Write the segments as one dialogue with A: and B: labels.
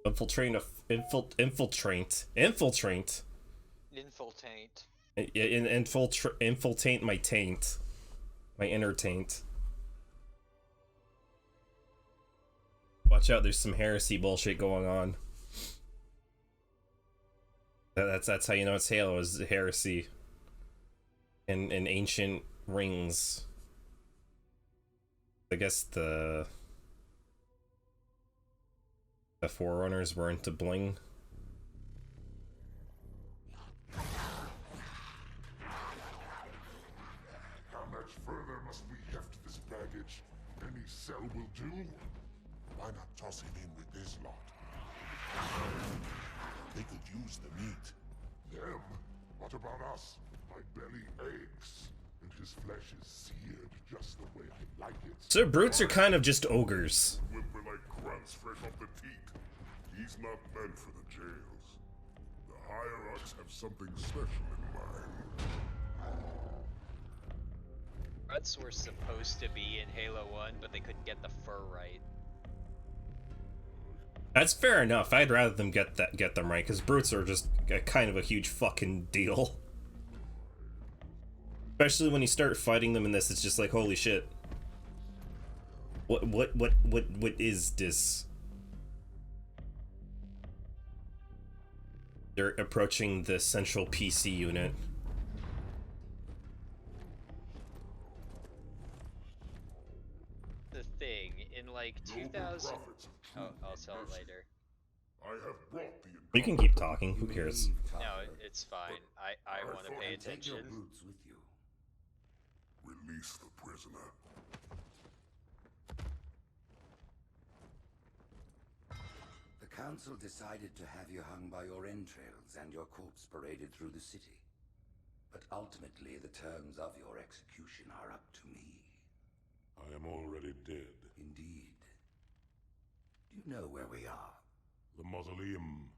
A: Infiltrate. Infiltrate my taint. My inner taint. Watch out, there's some heresy bullshit going on. That's how you know it's Halo, is heresy. And ancient rings. I guess the Forerunners weren't to bling.
B: How much further must we heft this baggage? Any cell will do? Why not toss him in with this lot? They could use the meat. Them? What about us? My belly aches, and his flesh is seared just the way I like it.
A: So brutes are kind of just ogres.
B: Whimper like grunts fresh off the teat. He's not meant for the jails. The hierarchs have something special in mind.
C: Ruts were supposed to be in Halo 1, but they couldn't get the fur right.
A: That's fair enough. I'd rather them get them right, because brutes are just kind of a huge fucking deal. Especially when you start fighting them in this, it's just like, holy shit. What is this? They're approaching the central PC unit.
C: The thing, in like 2000... Oh, I'll tell it later.
B: I have brought the
A: You can keep talking, who cares?
C: No, it's fine. I want to pay attention.
B: with you. Release the prisoner.
D: The council decided to have you hung by your entrails and your corpse paraded through the city. But ultimately, the terms of your execution are up to me.
B: I am already dead.
D: Indeed. Do you know where we are?
B: The mausoleum.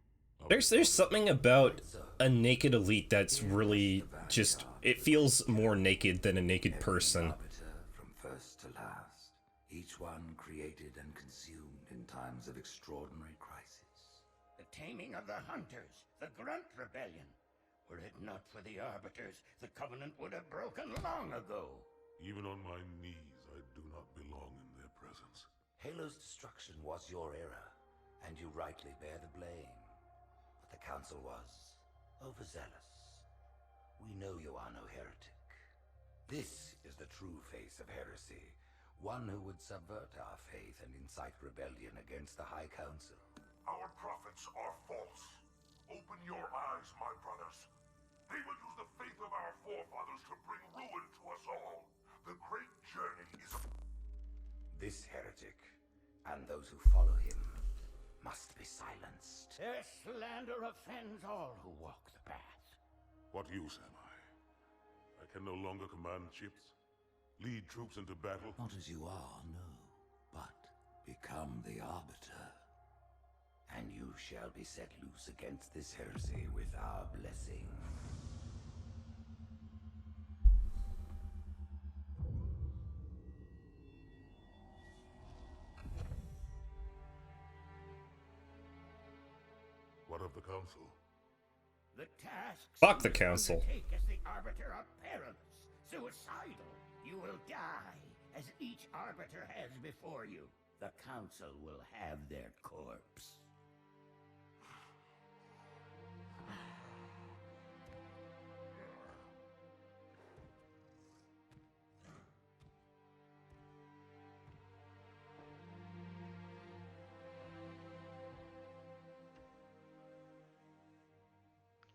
A: There's something about a naked elite that's really just, it feels more naked than a naked person.
D: Arbiter from first to last, each one created and consumed in times of extraordinary crisis.
E: The taming of the Hunters, the Grunt Rebellion. Were it not for the Arbiters, the Covenant would have broken long ago.
B: Even on my knees, I do not belong in their presence.
D: Halo's destruction was your era, and you rightly bear the blame. But the Council was overzealous. We know you are no heretic. This is the true face of heresy, one who would subvert our faith and incite rebellion against the High Council.
B: Our prophets are false. Open your eyes, my brothers. They will use the faith of our forefathers to bring ruin to us all. The great journey is...
D: This heretic, and those who follow him, must be silenced.
E: Their slander offends all who walk the path.
B: What use am I? I can no longer command ships, lead troops into battle.
D: Not as you are, no, but become the Arbiter. And you shall be set loose against this heresy with our blessing.
B: What of the council?
E: The tasks
A: Fuck the
E: you
A: council.
E: undertake as the Arbiter are perilous, suicidal. You will die, as each Arbiter has before you. The Council will have their corpse.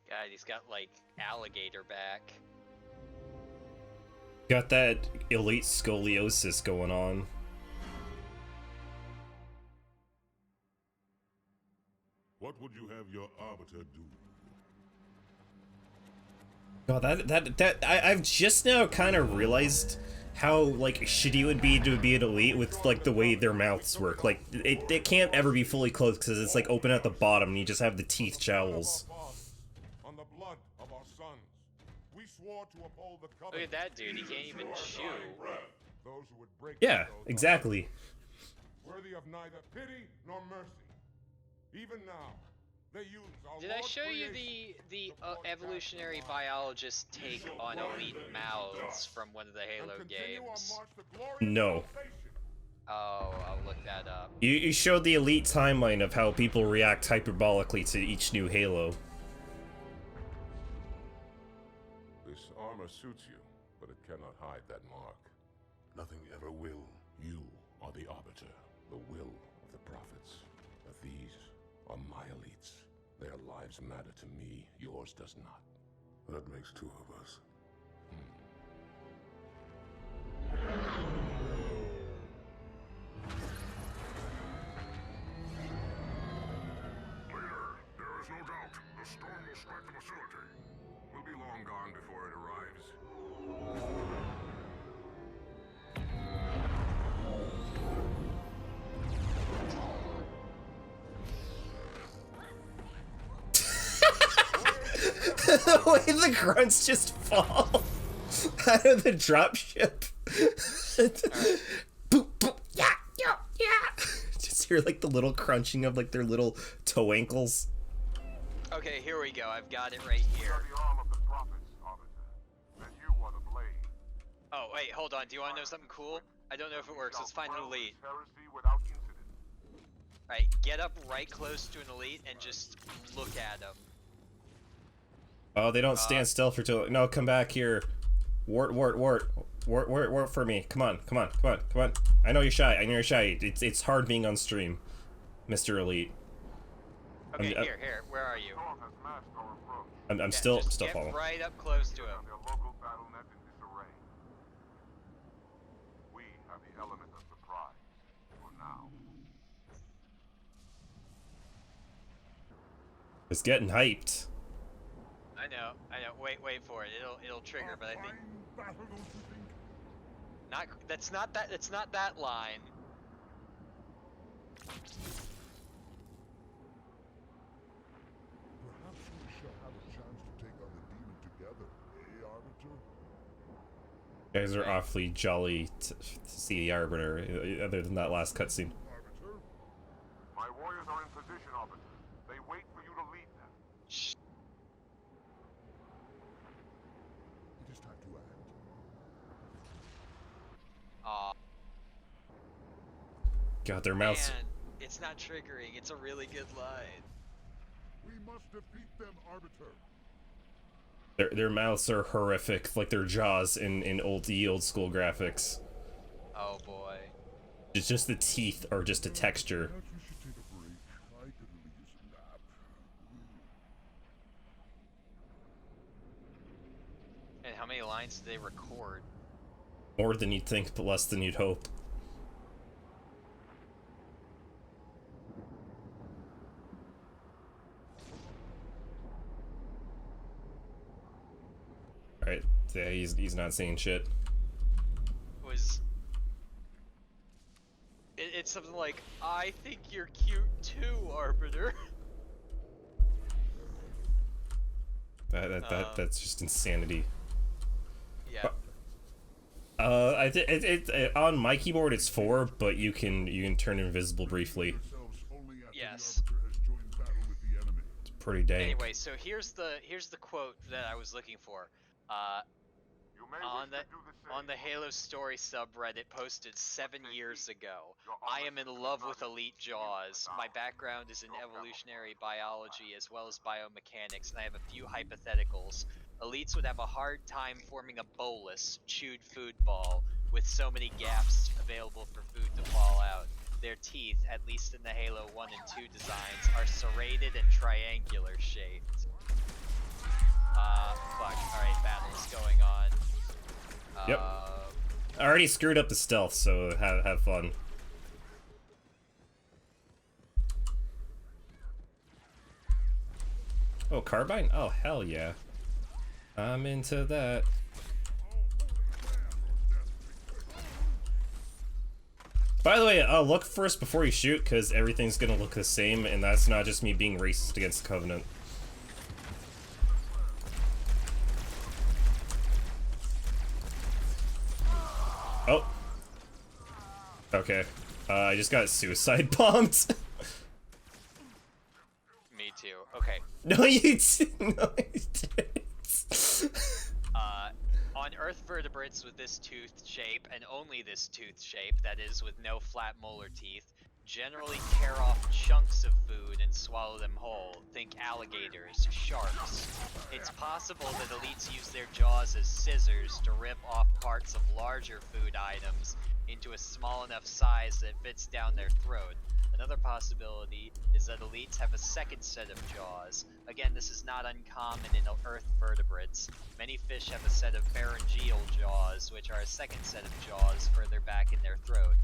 C: God, he's got like alligator back.
A: Got that elite scoliosis going on.
B: What would you have your arbiter do?
A: God, I've just now kind of realized how like shitty it would be to be an elite with like the way their mouths work. Like it can't ever be fully closed because it's like open at the bottom and you just have the teeth jowls.
B: On the blood of our sons, we swore to uphold the
C: Look
B: covenant.
C: at that dude, he can't even chew.
B: Those who would break
A: Yeah,
B: those
A: exactly.
B: worthy of neither pity nor mercy. Even now, they use our
C: Did I
B: Lord's
C: show you
B: creation
C: the
B: to broadcast
C: evolutionary
B: lies.
C: biologist take on elite mouths from one of the
B: And
C: Halo
B: continue our
C: games?
B: march to glory and
A: No.
B: salvation.
C: Oh, I'll look that up.
A: You showed the elite timeline of how people react hyperbolically to each new Halo.
B: This armor suits you, but it cannot hide that mark. Nothing ever will. You are the arbiter, the will of the prophets. But these are my elites. Their lives matter to me, yours does not. That makes two of us. Leader, there is no doubt. The storm will strike the facility. We'll be long gone before it arrives.
A: The way the grunts just fall out of the dropship. Boop, boop, yeah, yeah, yeah. Just hear like the little crunching of like their little toe ankles.
C: Okay, here we go. I've got it right
B: We
C: here.
B: are the arm of the prophets, arbiter. And you are the blade.
C: Oh, wait, hold on. Do you want to know something cool? I don't know if it works. Let's find an elite.
B: Heresy without incident.
C: Alright, get up right close to an elite and just look at them.
A: Oh, they don't stand still for too long. No, come back here. Wart for me. Come on. I know you're shy. It's hard being on stream, Mr. Elite.
C: Okay, here. Where are you?
B: Storm has masked our approach.
A: I'm
C: Yeah,
A: still
C: just get
A: following.
C: right up close to him.
B: Their local battle net in disarray. We have the element of surprise for now.
A: It's getting hyped.
C: I know. Wait for it. It'll trigger, but I think
B: Battle, don't you think?
C: that's not that line.
B: Perhaps we shall have a chance to take on the demon together, Arbiter?
A: You guys are awfully jolly to see the Arbiter, other than that last cutscene.
B: Arbiter? My warriors are in position, Arbiter. They wait for you to lead them.
C: Shh.
B: It is time to act.
C: Aw,
A: God, their mouths.
C: man, it's not triggering. It's a really good line.
B: We must defeat them, Arbiter.
A: Their mouths are horrific, like their jaws in old school graphics.
C: Oh boy.
A: It's just the teeth are just a texture.
B: Perhaps we should take a break. I could really use a nap.
C: And how many lines do they record?
A: More than you'd think, but less than you'd hope. Alright, yeah, he's not saying shit.
C: It's something like, I think you're cute too, Arbiter.
A: That's just insanity.
C: Yeah.
A: On my keyboard it's 4, but you can turn invisible briefly.
B: Yourselves only after
C: Yes.
B: the Arbiter has joined battle with the enemy.
A: It's pretty dang.
C: Anyway, so here's the quote that I was looking for.
B: You may
C: On
B: wish
C: the
B: to do the same.
C: on the Halo Story subreddit posted 7 years ago. I am in love with elite jaws. My background is in evolutionary biology as well as biomechanics, and I have a few hypotheticals. Elites would have a hard time forming a bolus, chewed food ball, with so many gaps available for food to fall out. Their teeth, at least in the Halo 1 and 2 designs, are serrated and triangular shaped. Fuck. Alright, battle is going on.
A: Yep. I already screwed up the stealth, so have fun. Oh, carbine? Oh, hell yeah. I'm into that. By the way, look first before you shoot, because everything's gonna look the same, and that's not just me being racist against the Covenant. Oh. Okay. I just got suicide bombed.
C: to. Okay.
A: No, you didn't. No, you didn't.
C: On Earth vertebrates with this tooth shape, and only this tooth shape, that is, with no flat molar teeth, generally tear off chunks of food and swallow them whole. Think alligators, sharks. It's possible that elites use their jaws as scissors to rip off parts of larger food items into a small enough size that fits down their throat. Another possibility is that elites have a second set of jaws. Again, this is not uncommon in Earth vertebrates. Many fish have a set of pharyngeal jaws, which are a second set of jaws further back in their throat.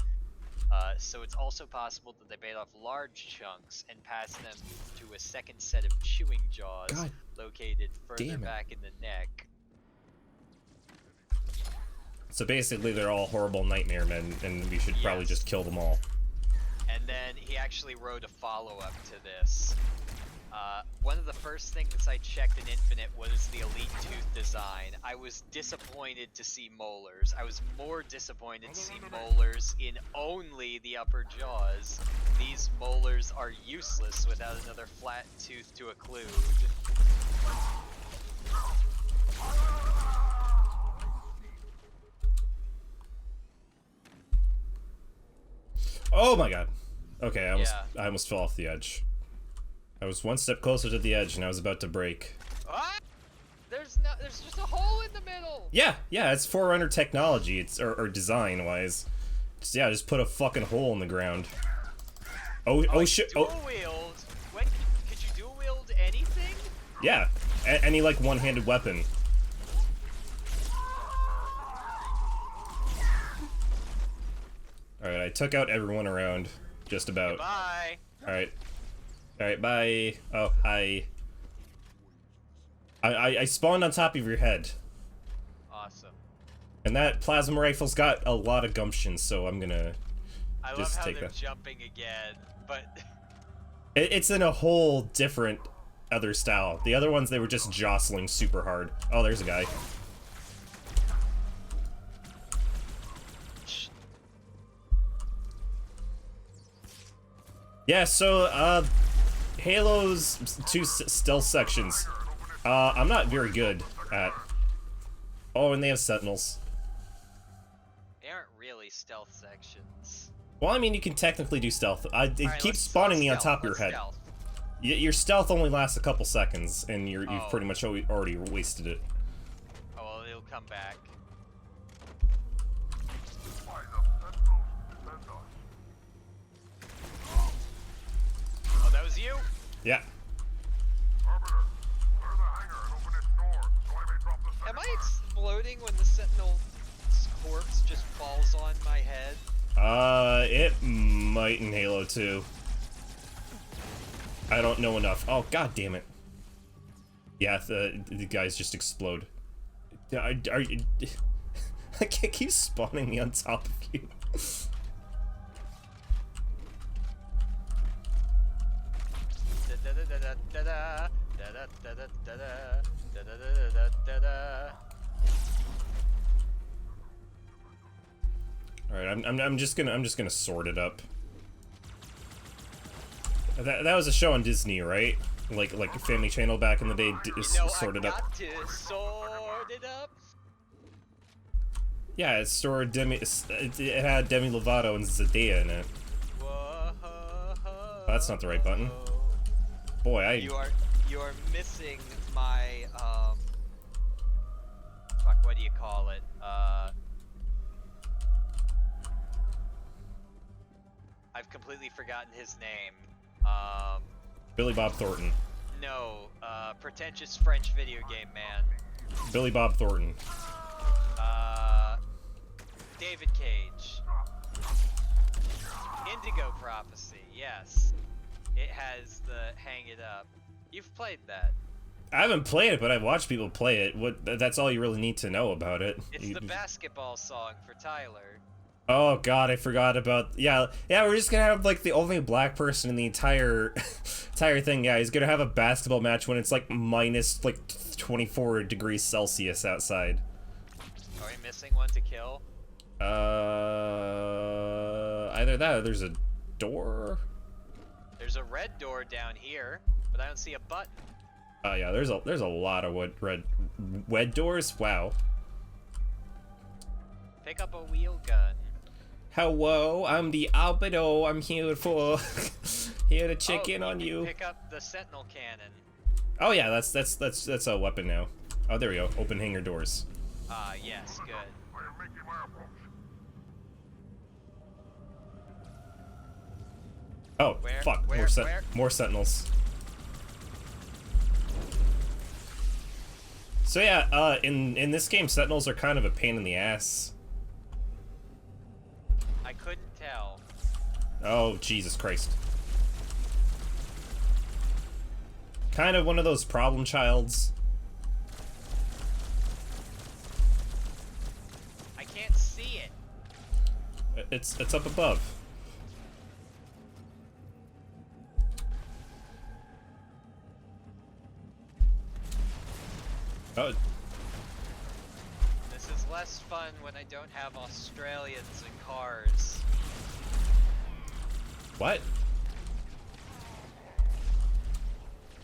C: So it's also possible that they bite off large chunks and pass them to a second set of chewing jaws
A: God
C: located further
A: damn it.
C: back in the neck.
A: So basically, they're all horrible nightmare men, and we should probably
C: Yes.
A: just kill them all.
C: And then he actually wrote a follow-up to this. One of the first things I checked in Infinite was the Elite Tooth design. I was disappointed to see molars. I was more disappointed to see molars in only the upper jaws. These molars are useless without another flat tooth to occlude.
A: Oh my god. Okay,
C: Yeah.
A: I almost fell off the edge. I was one step closer to the edge, and I was about to break.
C: Ah! There's just a hole in the middle!
A: Yeah, it's Forerunner technology. It's or design-wise. Just put a fucking hole in the ground. Oh shit!
C: Dual
A: Oh
C: wield. When could you dual wield anything?
A: yeah, any like one-handed weapon. All right, I took out everyone around, just about.
C: Bye.
A: All right, bye. Oh, hi. I spawned on top of your head,
C: Awesome.
A: and that plasma rifle's got a lot of gumption, so I'm gonna
C: I love
A: just
C: how
A: take
C: they're
A: that.
C: jumping again, but
A: It's in a whole different other style. The other ones, they were just jostling super hard. Oh, there's a guy. Yeah, so, Halo's two stealth sections. I'm not very good at... Oh, and they have sentinels.
C: they aren't really stealth sections.
A: Well, I mean, you can technically do stealth. It
C: Alright,
A: keeps
C: let's
A: spawning me on
C: stealth,
A: top of your
C: let's
A: head.
C: stealth.
A: Your stealth only lasts a couple seconds, and you've
C: Oh.
A: pretty much already wasted it.
C: Oh, well, it'll come back. Oh, that was you?
A: Yeah.
C: Am I exploding when the Sentinel's corpse just falls on my head?
A: It might in Halo 2. I don't know enough. Oh, god damn it. Yeah, the guys just explode. Are you... I can't keep spawning me on top of you. Alright, I'm just gonna sort it up. That was a show on Disney, right? Like Family Channel back in the day, sorted
C: I
A: up.
C: got to sort it up.
A: Yeah, it stored it had Demi Lovato and Zendaya in it.
C: Whoa,
A: That's not the right button. Boy,
C: You are missing my fuck, what do you call it? I've completely forgotten his name.
A: Billy Bob Thornton.
C: No, pretentious French video game man.
A: Billy Bob Thornton.
C: David Cage. Indigo Prophecy, yes. It has the hang it up. You've played that.
A: I haven't played it, but I've watched people play it. That's all you really need to know about it.
C: It's the basketball song for Tyler.
A: Oh god, I forgot about... Yeah, we're just gonna have, like, the only black person in the entire thing. Yeah, he's gonna have a basketball match when it's, like, minus, like, 24 degrees Celsius outside.
C: Are we missing one to kill?
A: Either that or there's a door?
C: There's a red door down here. but I don't see a button.
A: Yeah, there's a lot of red doors. Wow.
C: Pick up a wheel gun.
A: Hello, I'm the Albedo. I'm here for here to check in on
C: You
A: you.
C: can pick up the sentinel cannon.
A: Oh yeah, that's a weapon now. Oh, there we go. Open hangar doors.
C: Yes, good.
A: Oh, fuck. More sentinels. So yeah, in this game, sentinels are kind of a pain in the ass.
C: I couldn't tell.
A: Oh, Jesus Christ. Kind of one of those problem childs.
C: I can't see it.
A: It's up above. Oh.
C: This is less fun when I don't have Australians in cars.
A: What?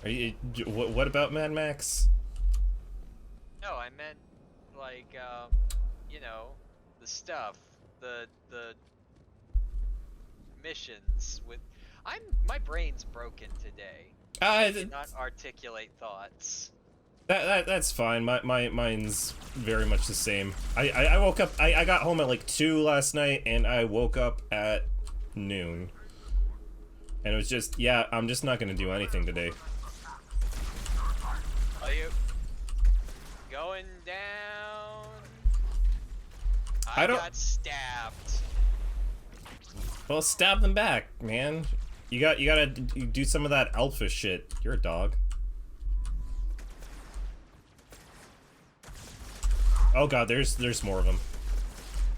A: Are you? What about Mad Max?
C: No, I meant like you know, the stuff, the missions with. My brain's broken today. I cannot articulate thoughts.
A: That's fine. Mine's very much the same. I woke up. I got home at like 2 last night, and I woke up at noon. And it was just, yeah, I'm just not gonna do anything today.
C: Are you going down?
A: I don't.
C: Got stabbed.
A: Well, stab them back, man. You gotta do some of that alpha shit. You're a dog. Oh god, there's more of them.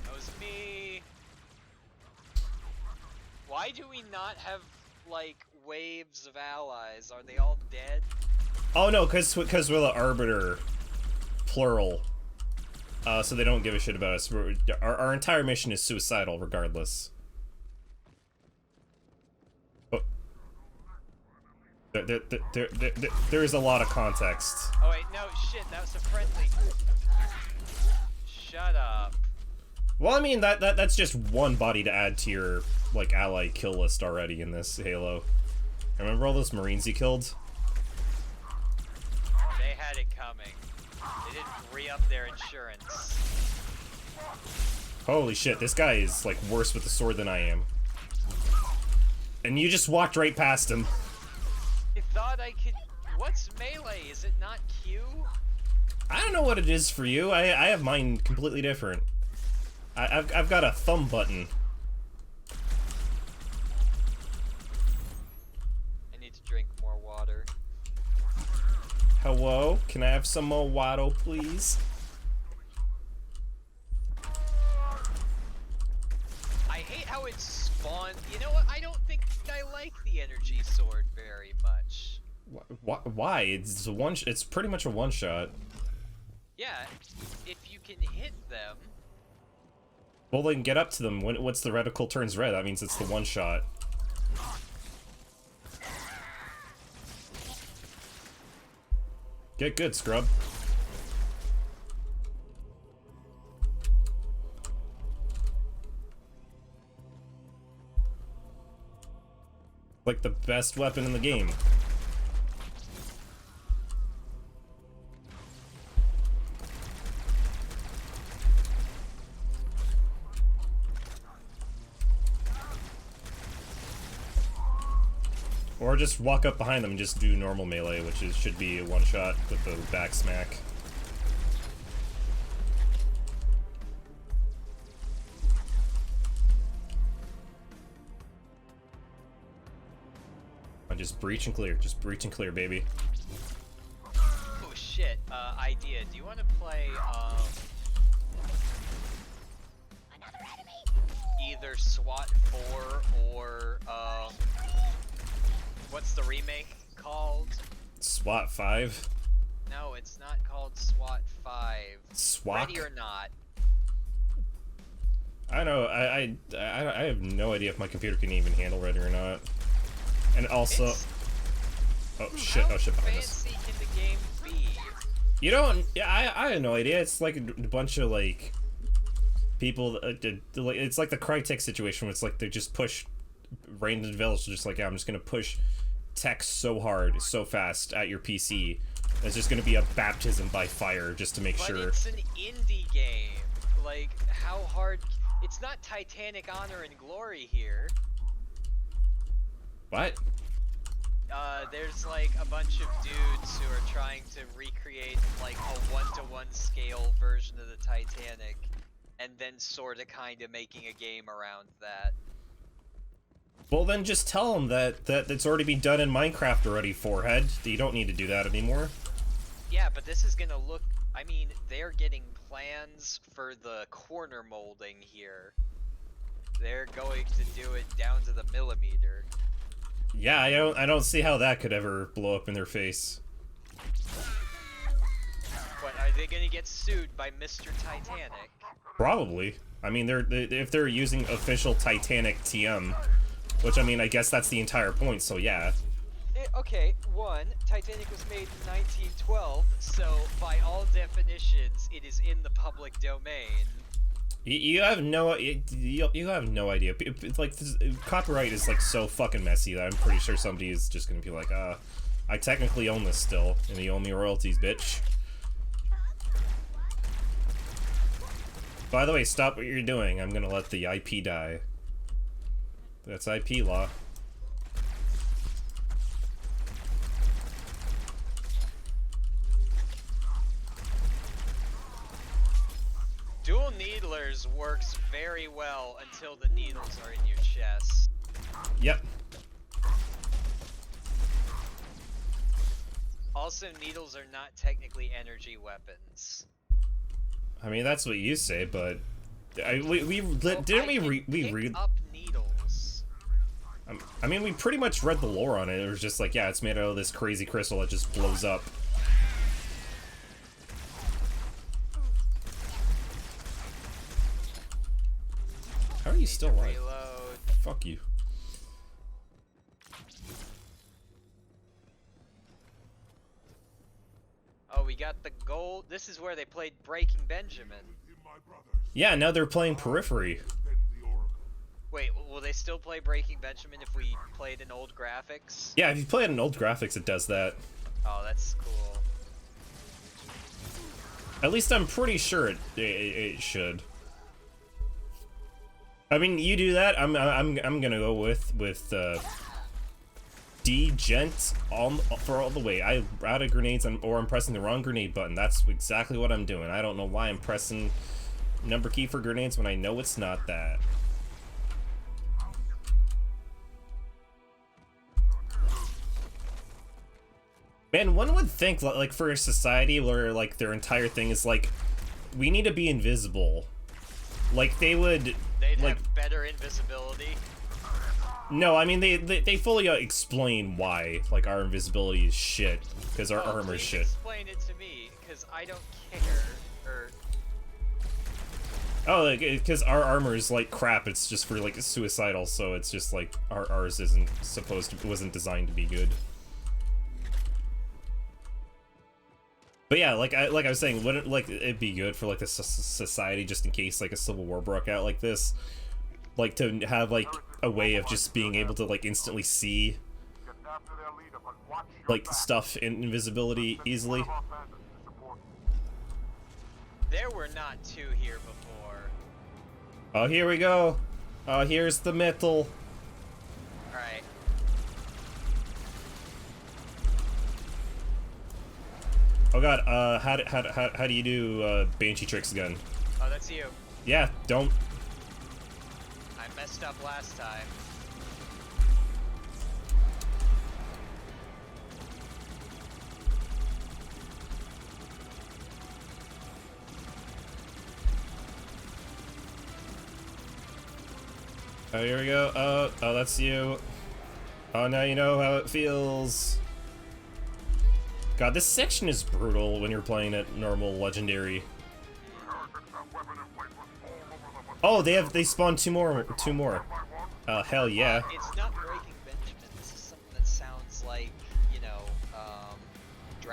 C: That was me. Why do we not have like waves of allies? Are they all dead?
A: Oh no, cause we're the Arbiter, plural. So they don't give a shit about us. Our entire mission is suicidal, regardless. Oh. There's a lot of context.
C: Oh wait, no, shit, that was a friendly. Shut up.
A: Well, I mean, that's just one body to add to your, like, ally kill list already in this Halo. Remember all those Marines you killed?
C: They had it coming. They didn't re-up their insurance.
A: Holy shit, this guy is, like, worse with the sword than I am. And you just walked right past him.
C: I thought I could... What's melee? Is it not Q?
A: I don't know what it is for you. I have mine completely different. I've got a thumb button.
C: I need to drink more water.
A: Hello? Can I have some more water, please?
C: I hate how it spawned. You know what? I don't think I like the energy sword very much.
A: Why? It's pretty much a one-shot.
C: Yeah, if you can hit them.
A: Well, then get up to them. Once the reticle turns red, that means it's the one-shot. Get good, scrub. Like the best weapon in the game. Or just walk up behind them and just do normal melee, which should be a one-shot with the back smack. And just breach and clear. Just breach and clear, baby.
C: Oh shit, idea. Do you want to play, either SWAT 4 or, what's the remake called?
A: SWAT 5?
C: No, it's not called SWAT 5.
A: SWAT?
C: Ready or not?
A: I know, I have no idea if my computer can even handle Ready or not. And also... Oh shit! Oh shit!
C: How
A: Behind us.
C: fancy can the game be?
A: You don't. Yeah, I have no idea. It's like a bunch of like people. It's like the Crytek situation where it's like they just push random developers. Just like, yeah, I'm just gonna push text so hard, so fast at your PC. It's just gonna be a baptism by fire just to make
C: But
A: sure.
C: it's an indie game. Like, how hard? It's not Titanic Honor and Glory here.
A: What?
C: There's like a bunch of dudes who are trying to recreate like a one-to-one scale version of the Titanic, and then sorta kinda making a game around that.
A: Well, then just tell them that it's already been done in Minecraft already, forehead. You don't need to do that anymore.
C: Yeah, but this is gonna look. I mean, they're getting plans for the corner molding here. They're going to do it down to the millimeter.
A: Yeah, I don't see how that could ever blow up in their face.
C: But are they gonna get sued by Mr. Titanic?
A: Probably. I mean, if they're using official Titanic TM, which I mean, I guess that's the entire point. So yeah.
C: Okay, one, Titanic was made in 1912, so by all definitions, it is in the public domain.
A: You have no you have no idea. It's like copyright is like so fucking messy that I'm pretty sure somebody is just gonna be like, I technically own this still, and you owe me royalties, bitch. By the way, stop what you're doing. I'm gonna let the IP die. That's IP law.
C: Dual Needlers works very well until the needles are in your chest.
A: Yep.
C: Also, needles are not technically energy weapons.
A: I mean, that's what you say, but didn't we read
C: up needles.
A: I mean, we pretty much read the lore on it. It was just like, yeah, it's made out of this crazy crystal that just blows up. How are you still alive?
C: Reload.
A: Fuck you.
C: Oh, we got the gold. This is where they played Breaking Benjamin.
A: Yeah, now they're playing Periphery.
C: Wait, will they still play Breaking Benjamin if we played in old graphics?
A: Yeah, if you play it in old graphics, it does that.
C: Oh, that's cool.
A: At least I'm pretty sure it should. I mean, you do that. I'm gonna go with DJent for all the way. I out of grenades or I'm pressing the wrong grenade button. That's exactly what I'm doing. I don't know why I'm pressing number key for grenades when I know it's not that. Man, one would think like for a society where like their entire thing is like, we need to be invisible. Like they'd like
C: have better invisibility.
A: No, I mean they fully explain why like our invisibility is shit because our armor is shit.
C: Explain it to me, because I don't care. Or
A: oh, like because our armor is like crap. It's just for like suicidal, so it's just like ours wasn't designed to be good. But yeah, like I was saying, wouldn't like it'd be good for like a society just in case like a civil war broke out like this, like to have like a way of just being able to like instantly see like stuff in invisibility easily.
C: there were not two here before.
A: Oh, here we go. Oh, here's the metal.
C: Alright.
A: Oh god, how do you do banshee tricks again?
C: Oh, that's you.
A: Yeah, don't.
C: I messed up last time.
A: Oh, here we go. Oh, that's you. Oh, now you know how it feels. God, this section is brutal when you're playing at normal legendary. Oh, they spawned two more.
C: It's
A: Hell yeah.
C: not Breaking Benjamin. This is something that sounds like, you know,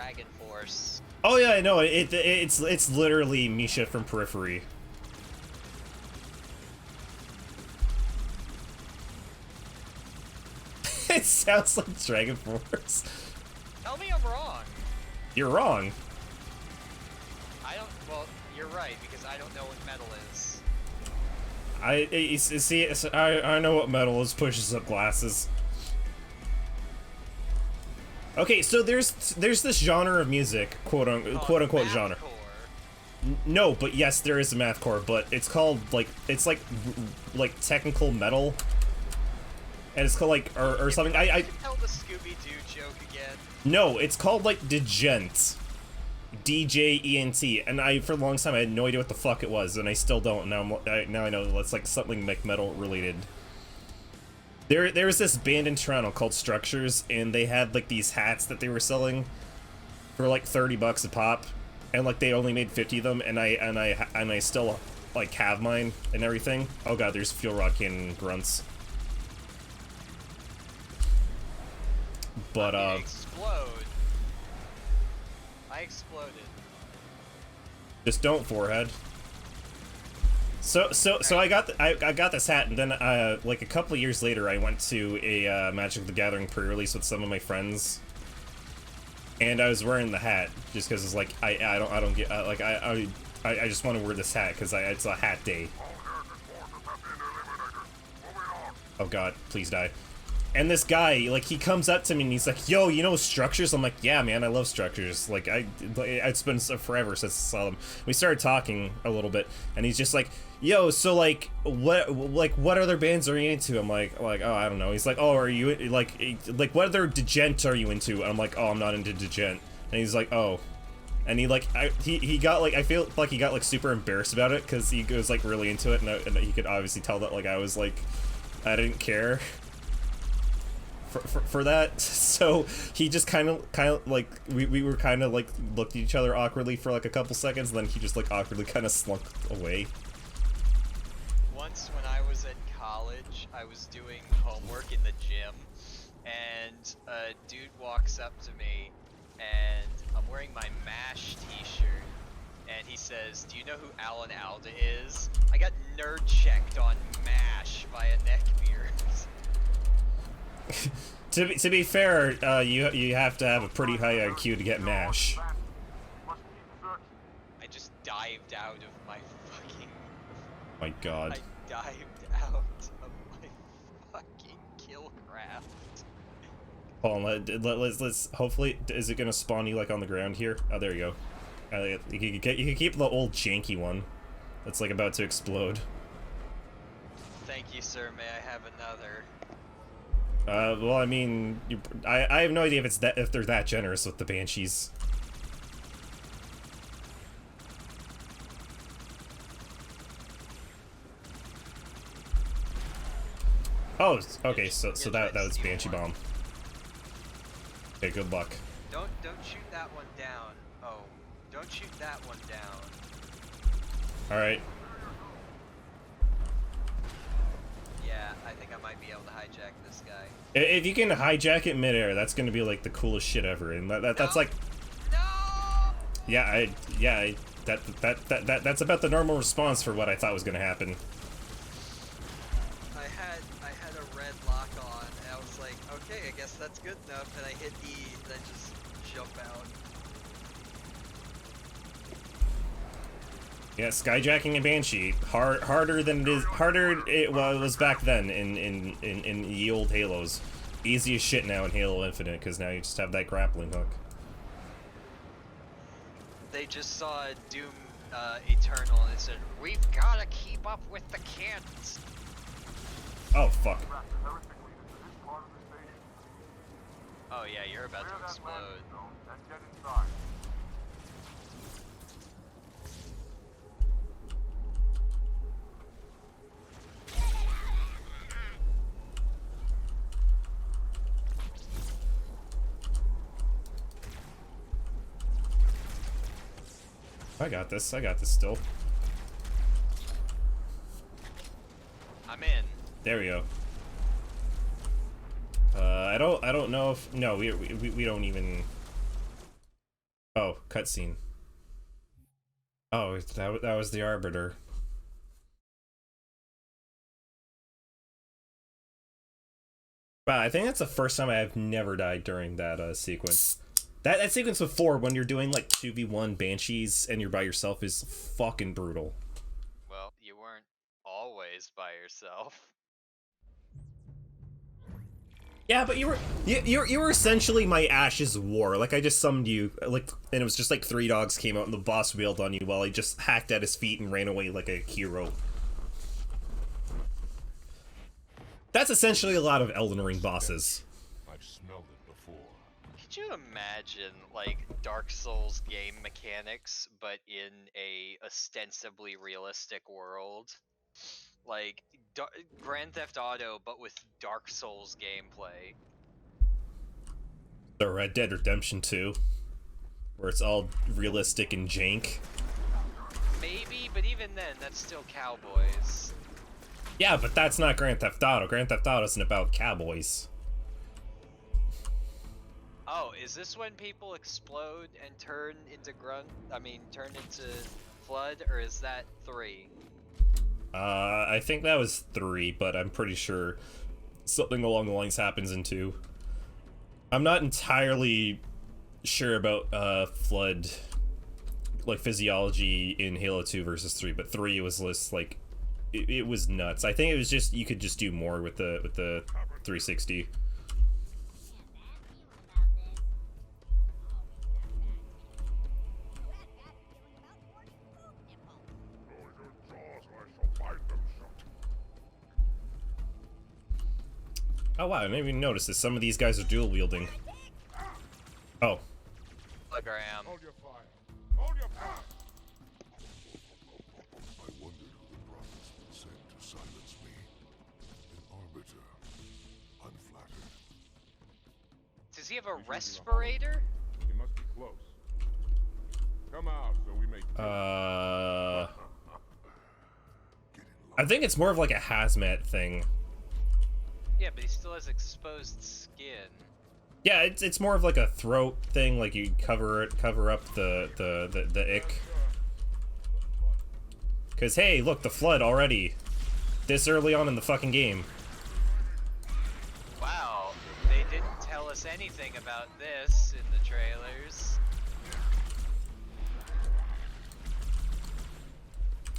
C: Dragon Force.
A: Oh yeah, I know. It's literally Misha from Periphery. It sounds like Dragon Force.
C: Tell me I'm wrong.
A: You're wrong.
C: I don't. Well, you're right because I don't know what metal is.
A: I know what metal is. Pushes up glasses. Okay, so there's this genre of music, quote unquote genre. No, but yes, there is a mathcore, but it's called like technical metal, and it's called like or something. I
C: tell the Scooby-Doo joke again.
A: No, it's called like DJent, DJent, and for the longest time I had no idea what the fuck it was, and I still don't. Now I know it's like something like metal related. There was this band in Toronto called Structures, and they had like these hats that they were selling for like $30 a pop, and like they only made 50 of them, and I still like have mine and everything. Oh god, there's Fuel Rod Cannon grunts. But
C: explode. I exploded.
A: Just don't, forehead. So I got this hat, and then like a couple of years later, I went to a Magic the Gathering pre-release with some of my friends, and I was wearing the hat just because it's like I don't get like I just want to wear this hat because it's a hat day. Oh god, please die. And this guy, like, he comes up to me and he's like, yo, you know Structures? I'm like, yeah, man, I love Structures. Like, it's been forever since I saw them. We started talking a little bit, and he's just like, yo, so, like, what other bands are you into? I'm like, oh, I don't know. He's like, oh, are you, like, what other DJent are you into? And I'm like, oh, I'm not into DJent. And he's like, oh. And he, like, he got, like, I feel like he got, like, super embarrassed about it, because he was, like, really into it, and he could obviously tell that, like, I was, like, I didn't care. For that, so he just kind of like we were kind of like looked at each other awkwardly for like a couple seconds, and then he just like awkwardly kind of slunk away.
C: Once when I was in college, I was doing homework in the gym, and a dude walks up to me, and I'm wearing my MASH t-shirt, and he says, "Do you know who Alan Alda is?" I got nerd checked on MASH by a neckbeard.
A: To be fair, you have to have a pretty high IQ to get MASH.
C: I just dived out of my fucking...
A: My god.
C: I dived out of my fucking killcraft.
A: Hold on, let's hopefully, is it gonna spawn you like on the ground here? Oh, there you go. You can keep the old janky one that's like about to explode.
C: Thank you, sir. May I have another?
A: Well, I mean, I have no idea if they're that generous with the Banshees. Oh, okay, so that was Banshee Bomb. Okay, good luck.
C: Don't shoot that one down. Oh, don't shoot that one down.
A: All right.
C: Yeah, I think I might be able to hijack this guy.
A: If you can hijack it midair, that's gonna be like the coolest shit ever, and that's like.
C: No.
A: Yeah, that's about the normal response for what I thought was gonna happen.
C: I had a red lock on, and I was like, okay, I guess that's good enough, and I hit E, and then just jump out.
A: Yeah, skyjacking a Banshee harder than it was back then in the old Halos. Easy as shit now in Halo Infinite because now you just have that grappling hook.
C: They just saw Doom Eternal and it said, "We've gotta keep up with the kids."
A: Oh fuck.
C: Oh yeah, you're about to explode.
A: I got this still.
C: I'm in.
A: There we go. I don't know if, no, we don't even Oh, cutscene. Oh, that was the Arbiter. Wow, I think that's the first time I've never died during that sequence. That sequence before, when you're doing like 2v1 Banshees and you're by yourself, is fucking brutal.
C: Well, you weren't always by yourself.
A: Yeah, but you were essentially my Ash's War. Like, I just summoned you, like, and it was just like 3 dogs came out and the boss wailed on you while I just hacked at his feet and ran away like a hero. That's essentially a lot of Elden Ring bosses.
B: I've smelled it before.
C: Could you imagine, like, Dark Souls game mechanics, but in a ostensibly realistic world? Like, Grand Theft Auto, but with Dark Souls gameplay.
A: The Red Dead Redemption 2, where it's all realistic and jank.
C: Maybe, but even then, that's still cowboys.
A: Yeah, but that's not Grand Theft Auto. Grand Theft Auto isn't about cowboys.
C: Oh, is this when people explode and turn into turn into Flood, or is that 3?
A: I think that was 3, but I'm pretty sure something along the lines happens in 2. I'm not entirely sure about Flood, like, physiology in Halo 2 versus 3, but 3 was just like it was nuts. I think it was just you could just do more with the 360. Oh wow, I didn't even notice this. Some of these guys are dual wielding. Oh.
C: Hologram.
B: Hold your fire. Hold your fire. I wondered who the prophets would send to silence me. An arbiter. Unflattered.
C: Does he have a respirator?
B: He must be close. Come out so we may.
A: I think it's more of like a hazmat thing.
C: Yeah, but he still has exposed skin.
A: Yeah, it's more of like a throat thing, like you cover up the ick. Cause hey, look, the Flood already. This early on in the fucking game.
C: Wow, they didn't tell us anything about this in the trailers.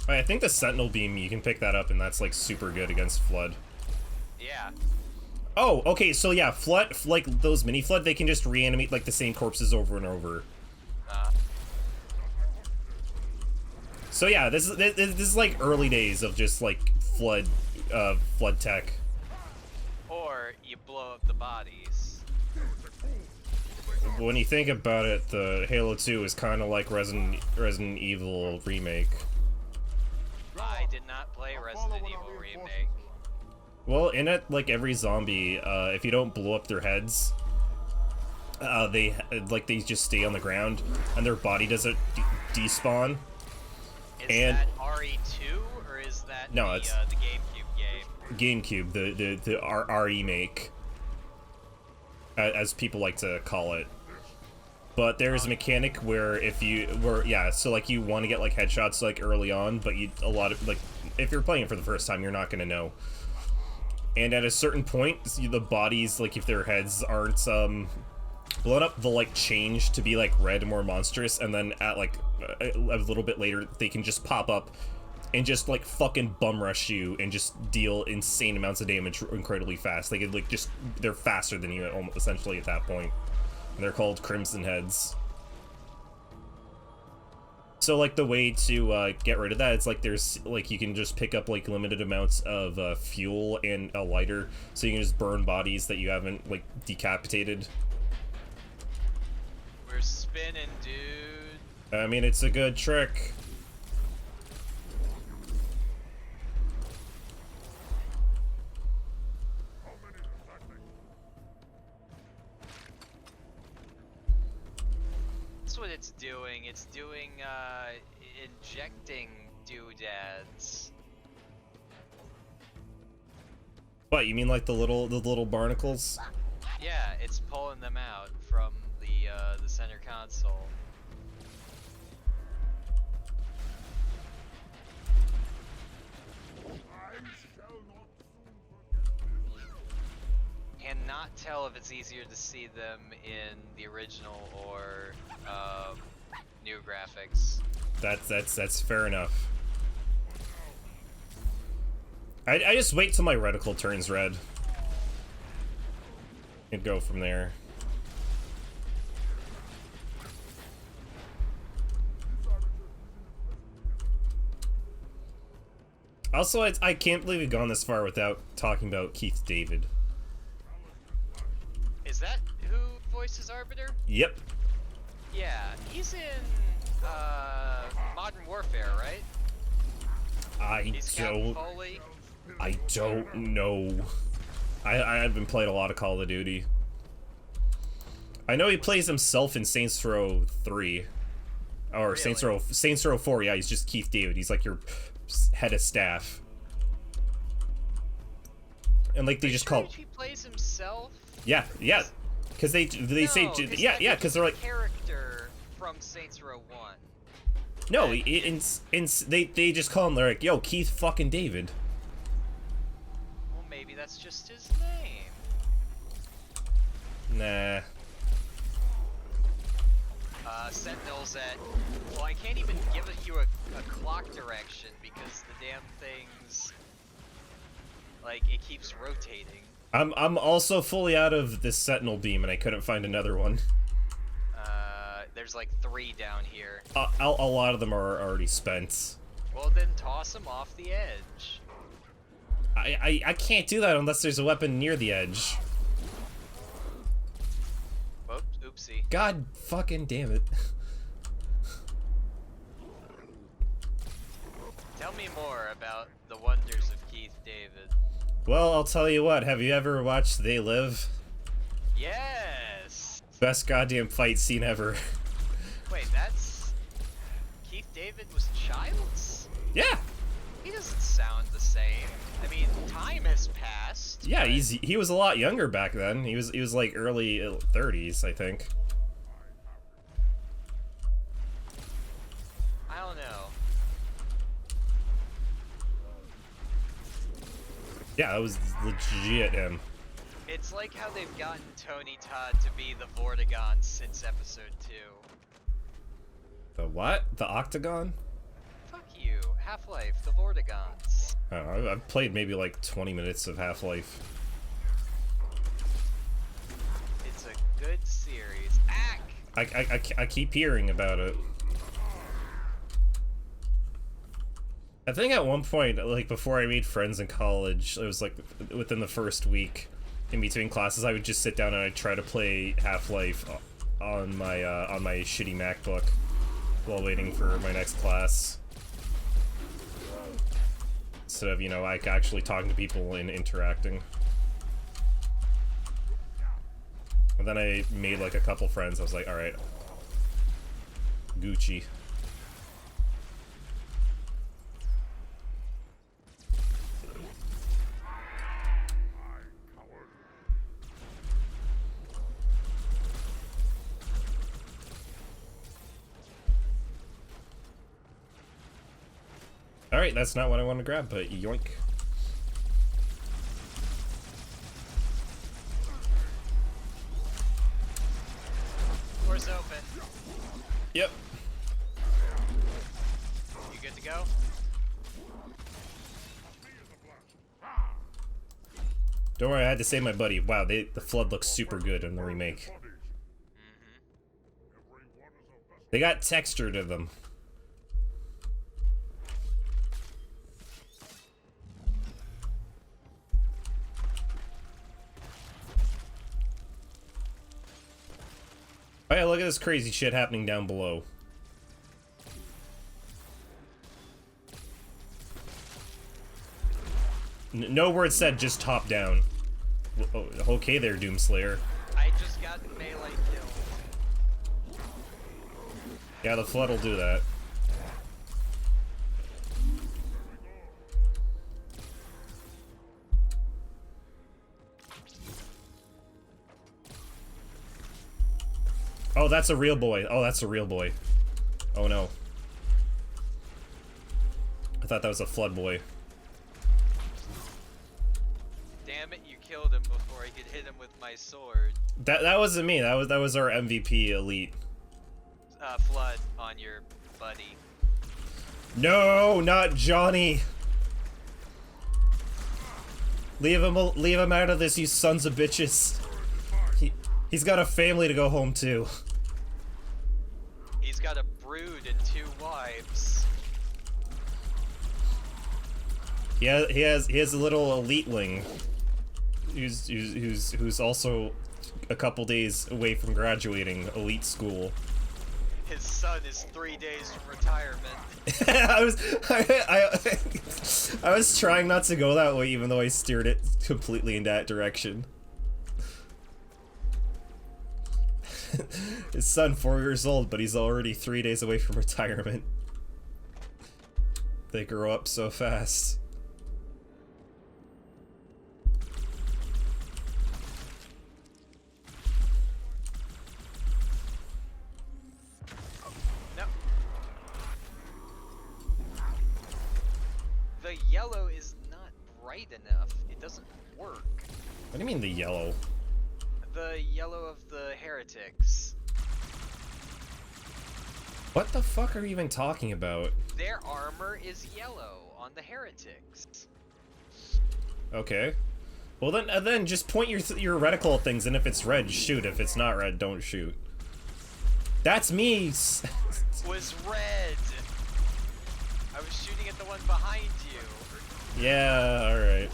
A: I think the Sentinel Beam, you can pick that up and that's like super good against Flood.
C: Yeah.
A: Oh, okay, so yeah, Flood, like those mini Flood, they can just reanimate like the same corpses over and over. So yeah, this is like early days of just like Flood tech.
C: Or you blow up the bodies.
A: When you think about it, the Halo 2 is kind of like Resident Evil Remake.
C: I did not play Resident Evil Remake.
A: Well, in it, like every zombie, if you don't blow up their heads, they just stay on the ground, and their body doesn't despawn.
C: Is that RE2 or is that
A: no, it's
C: the GameCube game?
A: GameCube, the remake, as people like to call it. But there's a mechanic where so like you want to get like headshots like early on, but if you're playing it for the first time, you're not gonna know. And at a certain point, the bodies, like if their heads aren't blown up, they'll like change to be like red and more monstrous, and then at like a little bit later, they can just pop up and just like fucking bum rush you and just deal insane amounts of damage incredibly fast. They could they're faster than you essentially at that point. And they're called Crimson Heads. So like the way to get rid of that, it's like there's like you can just pick up like limited amounts of fuel and a lighter, so you can just burn bodies that you haven't like decapitated.
C: We're spinning, dude.
A: I mean, it's a good trick.
C: That's what it's doing. It's doing, injecting doodads.
A: What, you mean like the little barnacles?
C: Yeah, it's pulling them out from the center console. cannot tell if it's easier to see them in the original or new graphics.
A: That's fair enough. I just wait till my reticle turns red and go from there. Also, I can't believe we've gone this far without talking about Keith David.
C: Is that who voices Arbiter?
A: Yep.
C: Yeah, he's in Modern Warfare, right? He's Captain Foley.
A: I don't know. I haven't played a lot of Call of Duty. I know he plays himself in Saints Row 3. Or really? Saints Row 4, yeah, he's just Keith David. He's like your head of staff. And like they just call
C: he plays himself?
A: Yeah. Cuz they say yeah, cuz they're like
C: character from Saints Row 1.
A: No, they just call him, they're like, "Yo, Keith fucking David."
C: Well, maybe that's just his name.
A: Nah.
C: Sentinels at... Well, I can't even give you a clock direction because the damn thing's... Like, it keeps rotating.
A: I'm also fully out of this Sentinel beam and I couldn't find another one.
C: There's like 3 down here.
A: A lot of them are already spent.
C: Well, then toss them off the edge.
A: I can't do that unless there's a weapon near the edge.
C: Oops, oopsie.
A: God fucking damn it.
C: Tell me more about the wonders of Keith David.
A: Well, I'll tell you what. Have you ever watched They Live?
C: Yes!
A: Best goddamn fight scene ever.
C: Wait, that's... Keith David was Childs?
A: Yeah!
C: He doesn't sound the same. I mean, time has passed.
A: Yeah, he was a lot younger back then. He was like early 30s, I think.
C: I don't know.
A: Yeah, that was legit him.
C: It's like how they've gotten Tony Todd to be the Vortigaunt since episode 2.
A: The what? The Octagon?
C: Fuck you. Half-Life, the Vortigaunts.
A: I don't know, I've played maybe like 20 minutes of Half-Life.
C: It's a good series. Ack!
A: I keep hearing about it. I think at one point, like before I made friends in college, it was like within the first week, in between classes, I would just sit down and I'd try to play Half-Life on my shitty MacBook while waiting for my next class. Instead of, you know, like actually talking to people and interacting. And then I made like a couple friends. I was like, alright. Gucci. Alright, that's not what I want to grab, but yoink.
C: Door's open.
A: Yep.
C: You good to go?
A: Don't worry, I had to save my buddy. Wow, the Flood looks super good in the remake. They got texture to them. Oh yeah, look at this crazy shit happening down below. No word said, just top down. Oh, okay there, Doomslayer.
C: I just got melee killed.
A: Yeah, the Flood will do that. Oh, that's a real boy. Oh, that's a real boy. Oh no. I thought that was a Flood boy.
C: Damn it, you killed him before I could hit him with my sword.
A: That wasn't me. That was our MVP elite.
C: Flood on your buddy.
A: No, not Johnny. Leave him out of this, you sons of bitches. He's got a family to go home to.
C: He's got a brood and 2 wives.
A: He has a little eliteling who's also a couple days away from graduating elite school.
C: His son is 3 days from retirement.
A: I was trying not to go that way, even though I steered it completely in that direction. His son, 4 years old, but he's already 3 days away from retirement. They grow up so fast.
C: No. The yellow is not bright enough. It doesn't work.
A: What do you mean the yellow?
C: The yellow of the heretics.
A: What the fuck are you even talking about?
C: Their armor is yellow on the heretics.
A: Okay. Well then just point your reticle at things, and if it's red, shoot. If it's not red, don't shoot. That's me.
C: Was red. I was shooting at the one behind you.
A: Yeah, alright.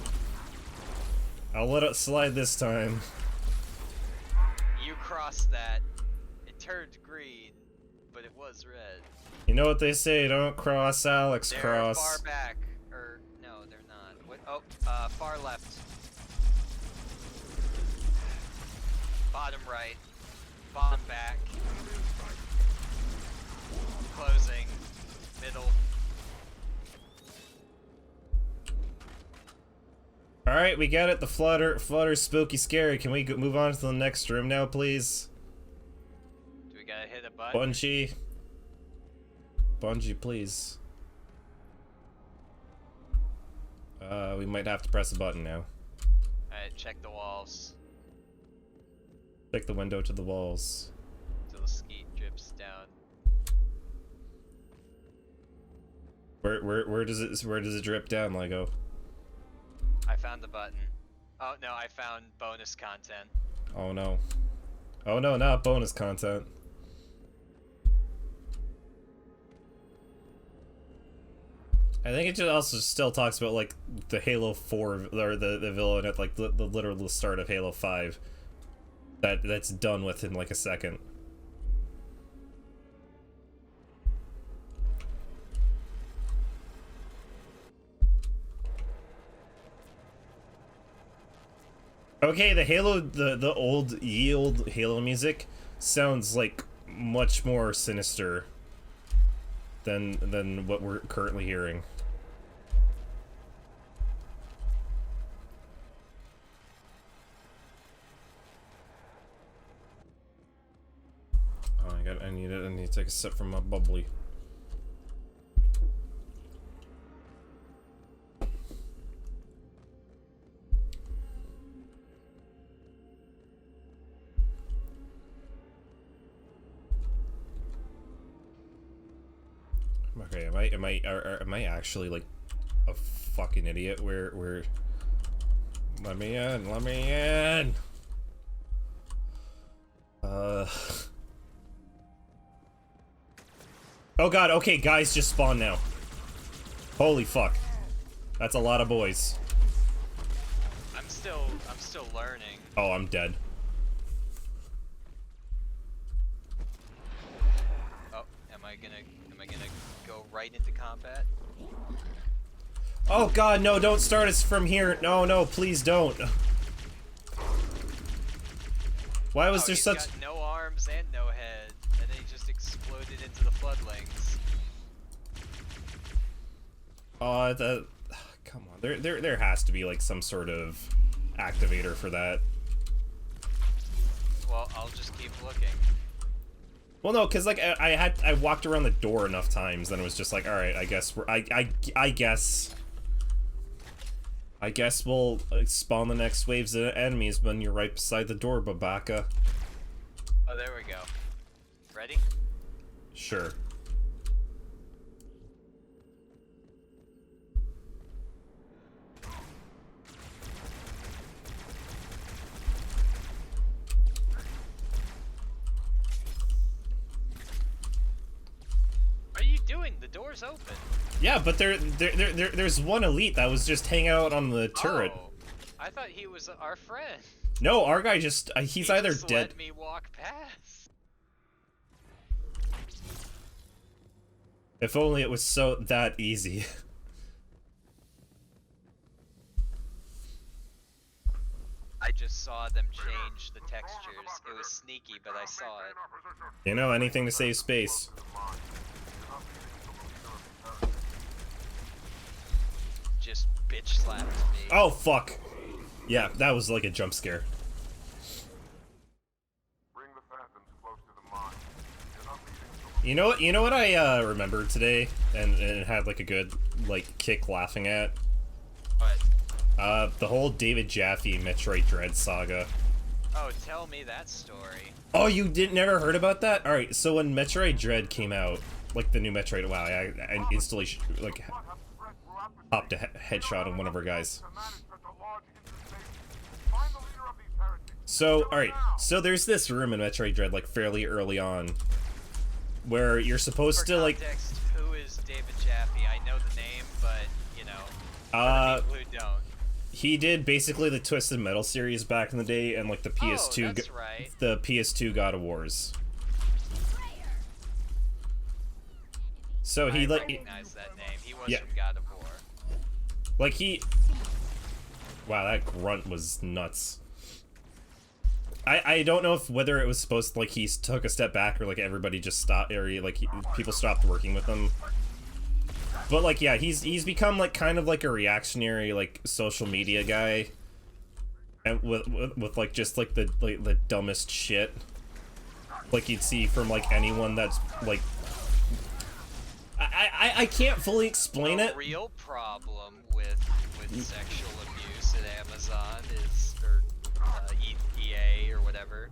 A: I'll let it slide this time.
C: You crossed that. It turned green, but it was red.
A: You know what they say, don't cross Alex,
C: They're
A: cross.
C: far back. Or, no, they're not. What? Oh, far left. Bottom right. Bottom back. Closing. Middle.
A: Alright, we got it. The flutter's spooky scary. Can we move on to the next room now, please?
C: Do we gotta hit a button?
A: Bungie, please. We might have to press a button now.
C: Alright, check the walls.
A: Check the window to the walls.
C: Till the skeet drips down.
A: Where does it drip down, Lego?
C: I found the button. Oh no, I found bonus content.
A: Oh no. Oh no, not bonus content. I think it just also still talks about like the Halo 4 or the villain at like the literal start of Halo 5. That's done with in like a second. Okay, the old yield Halo music sounds like much more sinister than what we're currently hearing. Oh, I need to take a sip from my bubbly. Okay, am I actually like a fucking idiot? Where let me in. Oh god, okay, guys just spawn now. Holy fuck. That's a lot of boys.
C: I'm still learning.
A: Oh, I'm dead.
C: Oh, am I gonna go right into combat?
A: Oh god, no, don't start us from here. No, please don't. Why was there
C: he's
A: such...
C: got no arms and no head, and then he just exploded into the floodlings.
A: Oh, come on. There has to be like some sort of activator for that.
C: Well, I'll just keep looking.
A: Well, no, because like I walked around the door enough times, then it was just like, all right, I guess I guess. I guess we'll spawn the next waves of enemies when you're right beside the door, Babaka.
C: Oh, there we go. Ready?
A: Sure.
C: What are you doing? The door's open.
A: Yeah, but there's one elite that was just hanging out on the turret.
C: Oh, I thought he was our friend.
A: No, our guy just, he's
C: He
A: either
C: just
A: dead.
C: let me walk past.
A: If only it was so that easy.
C: I just saw them change the textures. It was sneaky, but I saw it.
A: You know, anything to save space.
C: Just bitch slapped me.
A: Oh, fuck. Yeah, that was like a jump scare.
B: Bring the phantoms close to the mine. You're not leaving
A: You know what I remembered today, and it had like a good like kick laughing at.
C: But
A: The whole David Jaffe Metroid Dread saga.
C: oh, tell me that story.
A: Oh, you never heard about that? All right, so when Metroid Dread came out, like the new Metroid, wow, I instantly like popped a headshot on one of our guys. So, alright, so there's this room in Metroid Dread, like, fairly early on, where you're supposed
C: For
A: to, like...
C: context, who is David Jaffe? I know the name, but, you know, for the people who don't.
A: He did basically the Twisted Metal series back in the day, and, like, the PS2...
C: Oh, that's right.
A: The PS2 God of Wars. So he,
C: I
A: like...
C: recognize that name. He was
A: Yeah.
C: from God of War.
A: Like, he... Wow, that grunt was nuts. I don't know if whether it was supposed to, like, he took a step back or, like, everybody just stopped, or, people stopped working with him. But, like, yeah, he's become, like, kind of like a reactionary, like, social media guy. And with like, just, like, the dumbest shit. Like, you'd see from, like, anyone that's, like... I can't fully explain it.
C: The real problem with sexual abuse at Amazon is, or EA or whatever.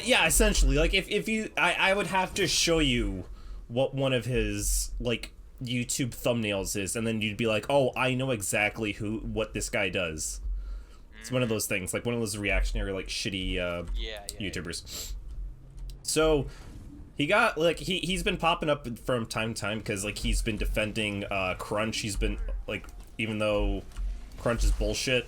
A: Yeah, essentially, like, if you, I would have to show you what one of his, like, YouTube thumbnails is, and then you'd be like, oh, I know exactly what this guy does. It's one of those things, like, one of those reactionary, like, shitty, YouTubers. So, he got, like, he's been popping up from time to time, because, like, he's been defending, Crunch. He's been, like, even though Crunch is bullshit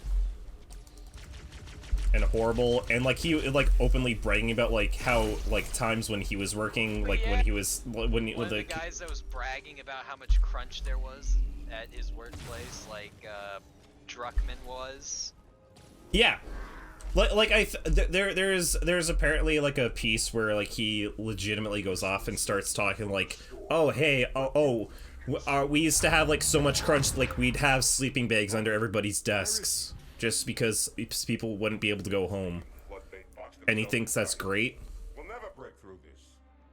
A: and horrible, and like he like openly bragging about like how like times when he was working, like
C: Yeah.
A: when he was when
C: One of the guys that was bragging about how much crunch there was at his workplace, like Druckmann was.
A: yeah, like there's apparently like a piece where like he legitimately goes off and starts talking like, oh hey, we used to have like so much crunch, like we'd have sleeping bags under everybody's desks just because people wouldn't be able to go home, and he thinks that's great.
B: We'll never break through this.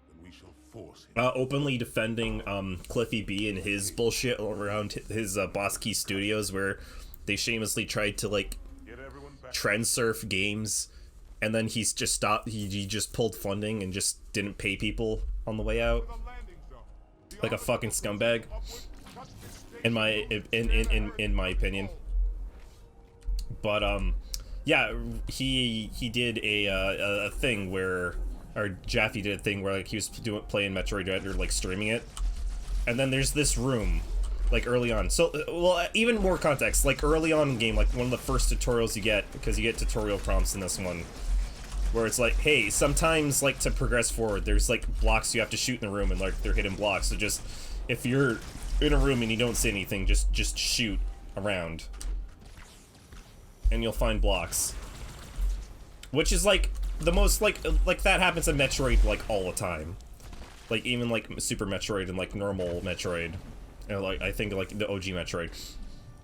B: Then we shall force him.
A: Openly defending Cliffy B and his bullshit around his Boss Key Studios, where they shamelessly tried to like
B: Get everyone back.
A: trend surf games, and then he's just stopped. He just pulled funding and just didn't pay people on the way out,
B: The landing zone.
A: like a fucking scumbag. In my opinion. But yeah, he did a thing where, or Jaffe did a thing where like he was playing Metroid Dread or like streaming it, and then there's this room, like early on. So well, even more context, like early on in the game, like one of the first tutorials you get, because you get tutorial prompts in this one, where it's like, hey, sometimes like to progress forward, there's like blocks you have to shoot in the room, and like they're hidden blocks. So just if you're in a room and you don't see anything, just shoot around, and you'll find blocks. Which is like the most like that happens in Metroid like all the time. Like even like Super Metroid and like normal Metroid. And like I think like the OG Metroid.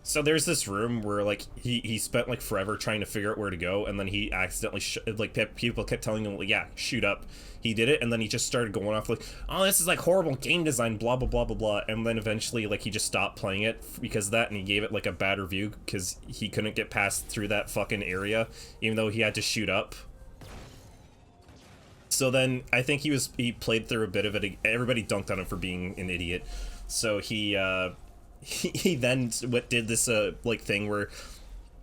A: So there's this room where like he spent like forever trying to figure out where to go, and then he accidentally people kept telling him, like, yeah, shoot up. He did it, and then he just started going off like, oh, this is like horrible game design, blah blah blah blah blah, and then eventually like he just stopped playing it because of that, and he gave it like a bad review because he couldn't get past through that fucking area, even though he had to shoot up. So then I think he played through a bit of it. Everybody dunked on him for being an idiot. So he then did this like thing where,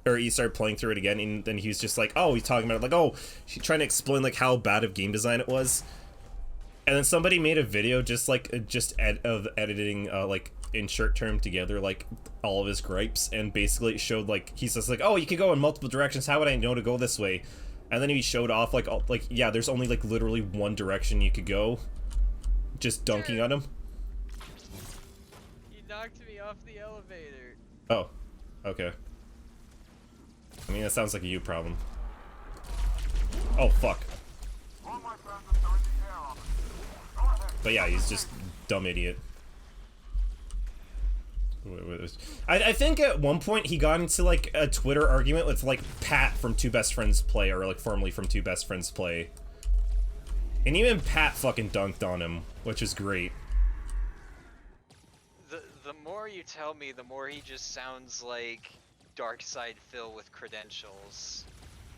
A: or he started playing through it again, and then he was just like, oh, he's talking about it, like, oh, she's trying to explain like how bad of game design it was, and then somebody made a video just of editing like in short term together like all of his gripes, and basically it showed like he says like, oh, you could go in multiple directions. How would I know to go this way? And then he showed off like yeah, there's only like literally one direction you could go, just dunking on him.
C: You knocked me off the elevator.
A: Oh, okay. I mean, that sounds like a you problem. Oh, fuck. But yeah, he's just dumb idiot. I think at one point he got into like a Twitter argument with like Pat from Two Best Friends Play, or like formerly from Two Best Friends Play. And even Pat fucking dunked on him, which is great.
C: The more you tell me, the more he just sounds like Darkside Phil with credentials.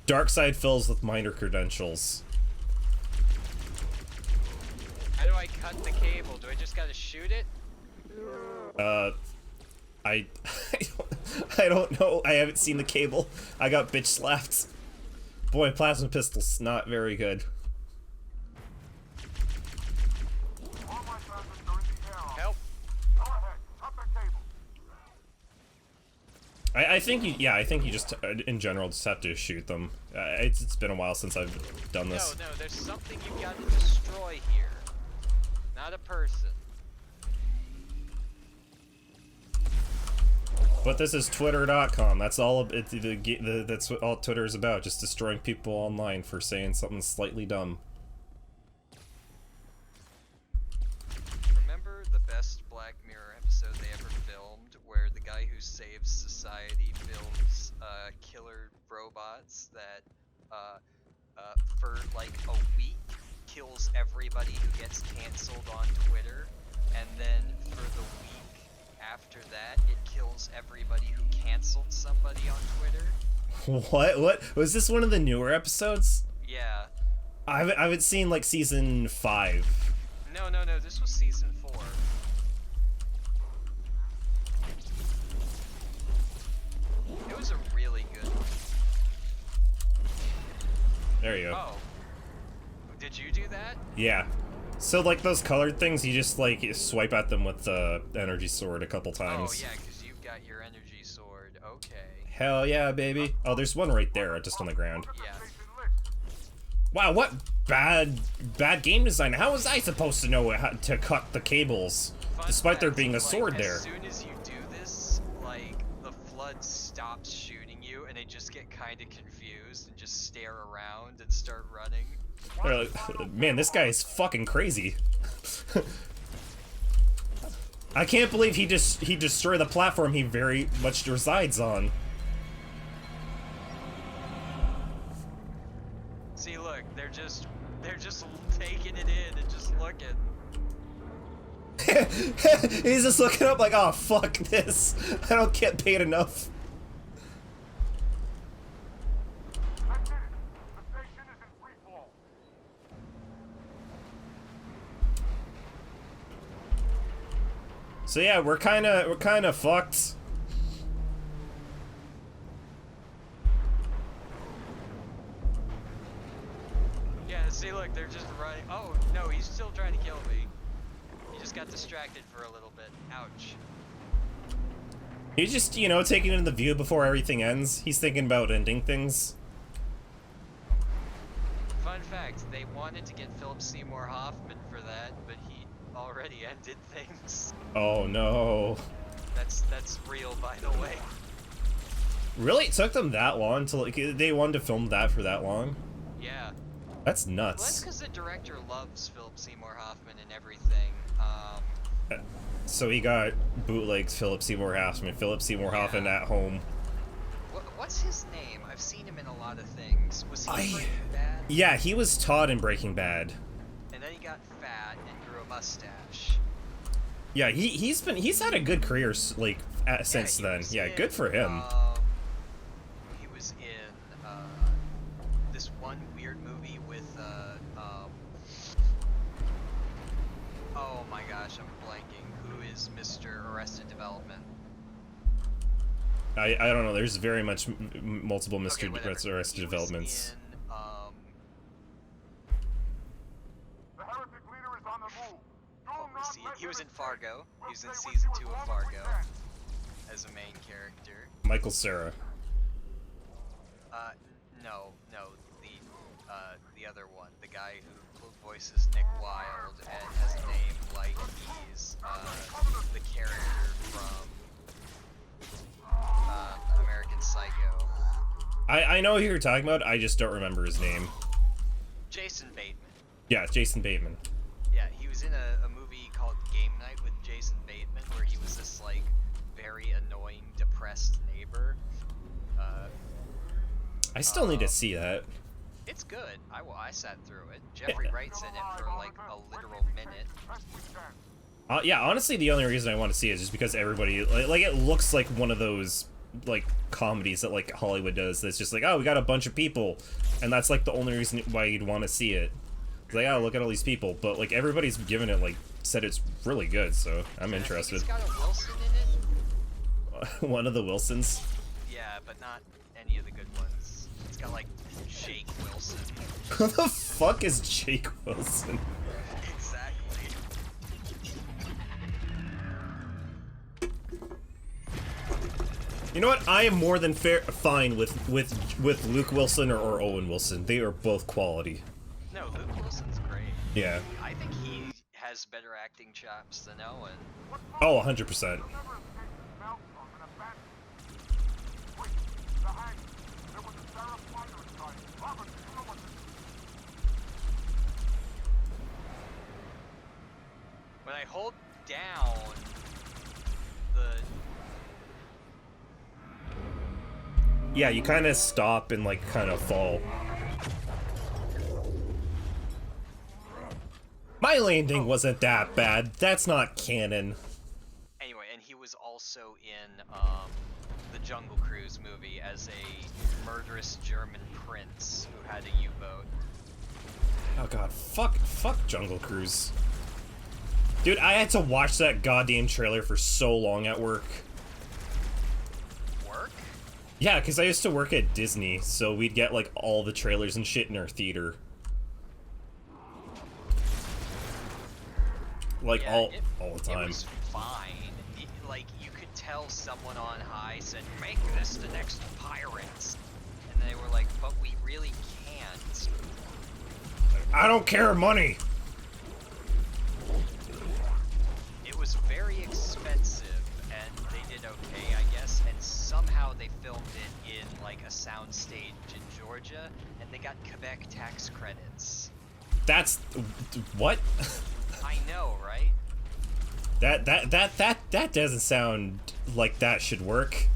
A: Darkside Phil's with minor credentials.
C: How do I cut the cable? Do I just gotta shoot it?
A: I don't know. I haven't seen the cable. I got bitch slapped. Boy, plasma pistol's not very good.
C: Help.
A: I think you just in general just have to shoot them. It's been a while since I've done this.
C: No, there's something you've got to destroy here. Not a person.
A: But this is Twitter.com. That's all. That's what all Twitter is about. Just destroying people online for saying something slightly dumb.
C: Remember the best Black Mirror episode they ever filmed, where the guy who saves society builds killer robots that, for like a week, kills everybody who gets canceled on Twitter, and then for the week after that, it kills everybody who canceled somebody on Twitter?
A: What? Was this one of the newer episodes?
C: Yeah.
A: I haven't seen like season 5.
C: No, this was season 4. It was a really good one.
A: There you go.
C: Oh. Did you do that?
A: Yeah. So like those colored things, you just like swipe at them with the energy sword a couple times.
C: Oh yeah, because you've got your energy sword. Okay.
A: Hell yeah, baby. Oh, there's one right there, just on the ground.
C: Yeah.
A: Wow, what bad game design. How was I supposed to know how to cut the cables? Despite there being a sword there.
C: As soon as you do this, like, the flood stops shooting you, and they just get kind of confused and just stare around and start running.
A: They're like, man, this guy is fucking crazy. I can't believe he destroyed the platform he very much resides on.
C: See, look, they're just taking it in and just looking.
A: He's just looking up like, oh fuck this. I don't get paid enough. So yeah, we're kind of fucked.
C: Yeah, see, look, they're just running. Oh, no, he's still trying to kill me. He just got distracted for a little bit. Ouch.
A: He's just, you know, taking in the view before everything ends. He's thinking about ending things.
C: Fun fact, they wanted to get Philip Seymour Hoffman for that, but he already ended things.
A: Oh no.
C: That's real, by the way.
A: Really? It took them that long to, like, they wanted to film that for that long?
C: Yeah.
A: That's
C: Well, that's
A: nuts.
C: because the director loves Philip Seymour Hoffman and everything.
A: So he got bootlegs Philip Seymour Hoffman. Philip Seymour Hoffman at home.
C: What's his name? I've seen him in a lot of things. Was he in Breaking Bad?
A: Yeah, he was Todd in Breaking Bad.
C: And then he got fat and grew a mustache.
A: Yeah, he's had a good career like since then. Yeah, good for him.
C: He was in this one weird movie with oh my gosh, I'm blanking. Who is Mr. Arrested Development?
A: I don't know. There's very much multiple Mr. Arrested Developments.
B: The heretic leader is on the move.
C: He was in Fargo. He was in season 2 of Fargo as a main character.
A: Michael Cera.
C: No, the other one, the guy who voices Nick Wilde and has a name like he's the character from American Psycho.
A: I know who you're talking about. I just don't remember his name.
C: Jason Bateman.
A: Yeah, Jason Bateman.
C: Yeah, he was in a movie called Game Night with Jason Bateman, where he was this like very annoying, depressed neighbor.
A: I still need to see that.
C: It's good. I sat through it. Jeffrey Wright's in it for like a literal minute.
A: Yeah, honestly, the only reason I want to see it is just because everybody like it looks like one of those like comedies that like Hollywood does. That's just like, oh, we got a bunch of people, and that's like the only reason why you'd want to see it. It's like, oh, look at all these people, but like everybody's given it like said it's really good, so I'm interested.
C: It's got a Wilson in it.
A: One of the Wilsons.
C: Yeah, but not any of the good ones. It's got like Jake Wilson.
A: Who the fuck is Jake Wilson?
C: Exactly.
A: You know what? I am more than fine with Luke Wilson or Owen Wilson. They are both quality.
C: No, Luke Wilson's great.
A: Yeah.
C: I think he has better acting chops than Owen.
A: Oh, 100%.
C: When I hold down the...
A: Yeah, you kind of stop and like kind of fall. My landing wasn't that bad. That's not canon.
C: Anyway, and he was also in the Jungle Cruise movie as a murderous German prince who had a U-boat.
A: Oh god, fuck Jungle Cruise. Dude, I had to watch that goddamn trailer for so long at work.
C: Work?
A: Yeah, because I used to work at Disney, so we'd get like all the trailers and shit in our theater. Like
C: Yeah,
A: all the time.
C: It was fine. Like, you could tell someone on high said, make this the next Pirates. And they were like, but we really can't.
A: I don't care, money!
C: It was very expensive, and they did okay, I guess, and somehow they filmed it in, like, a soundstage in Georgia, and they got Quebec tax credits.
A: That's... what?
C: I know, right?
A: That doesn't sound like that should work.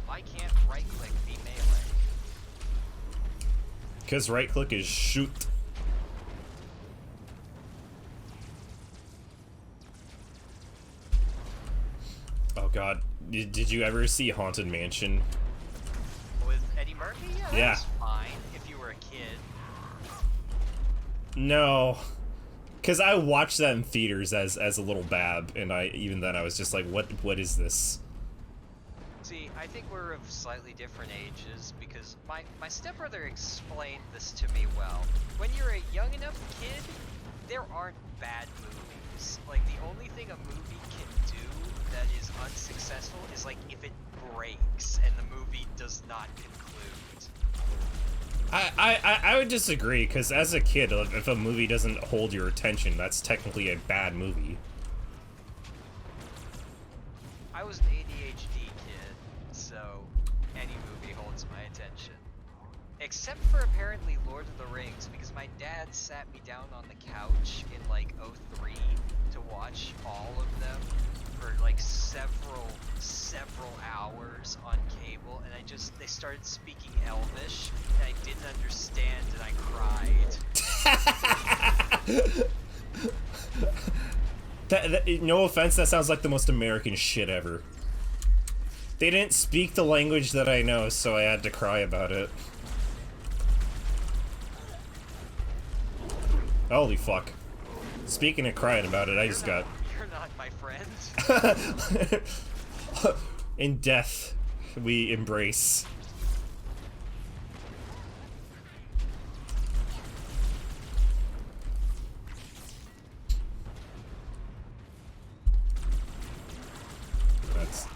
C: Why can't right-click be melee?
A: Because right-click is shoot. Oh god, did you ever see Haunted Mansion?
C: With Eddie Murphy? Yeah, that
A: Yeah.
C: was fine, if you were a kid.
A: No. Because I watched that in theaters as a little bab, and even then I was just like, what is this?
C: See, I think we're of slightly different ages, because my stepbrother explained this to me well. When you're a young enough kid, there aren't bad movies. Like, the only thing a movie can do that is unsuccessful is, like, if it breaks and the movie does not conclude.
A: I would disagree, because as a kid, if a movie doesn't hold your attention, that's technically a bad movie.
C: I was an ADHD kid, so any movie holds my attention. Except for apparently Lord of the Rings, because my dad sat me down on the couch in like '03 to watch all of them for like several hours on cable, and they started speaking Elvish, and I didn't understand, and I cried.
A: No offense, that sounds like the most American shit ever. They didn't speak the language that I know, so I had to cry about it. Holy fuck. Speaking of crying about it, I just got...
C: You're not my friend.
A: In death, we embrace. That's...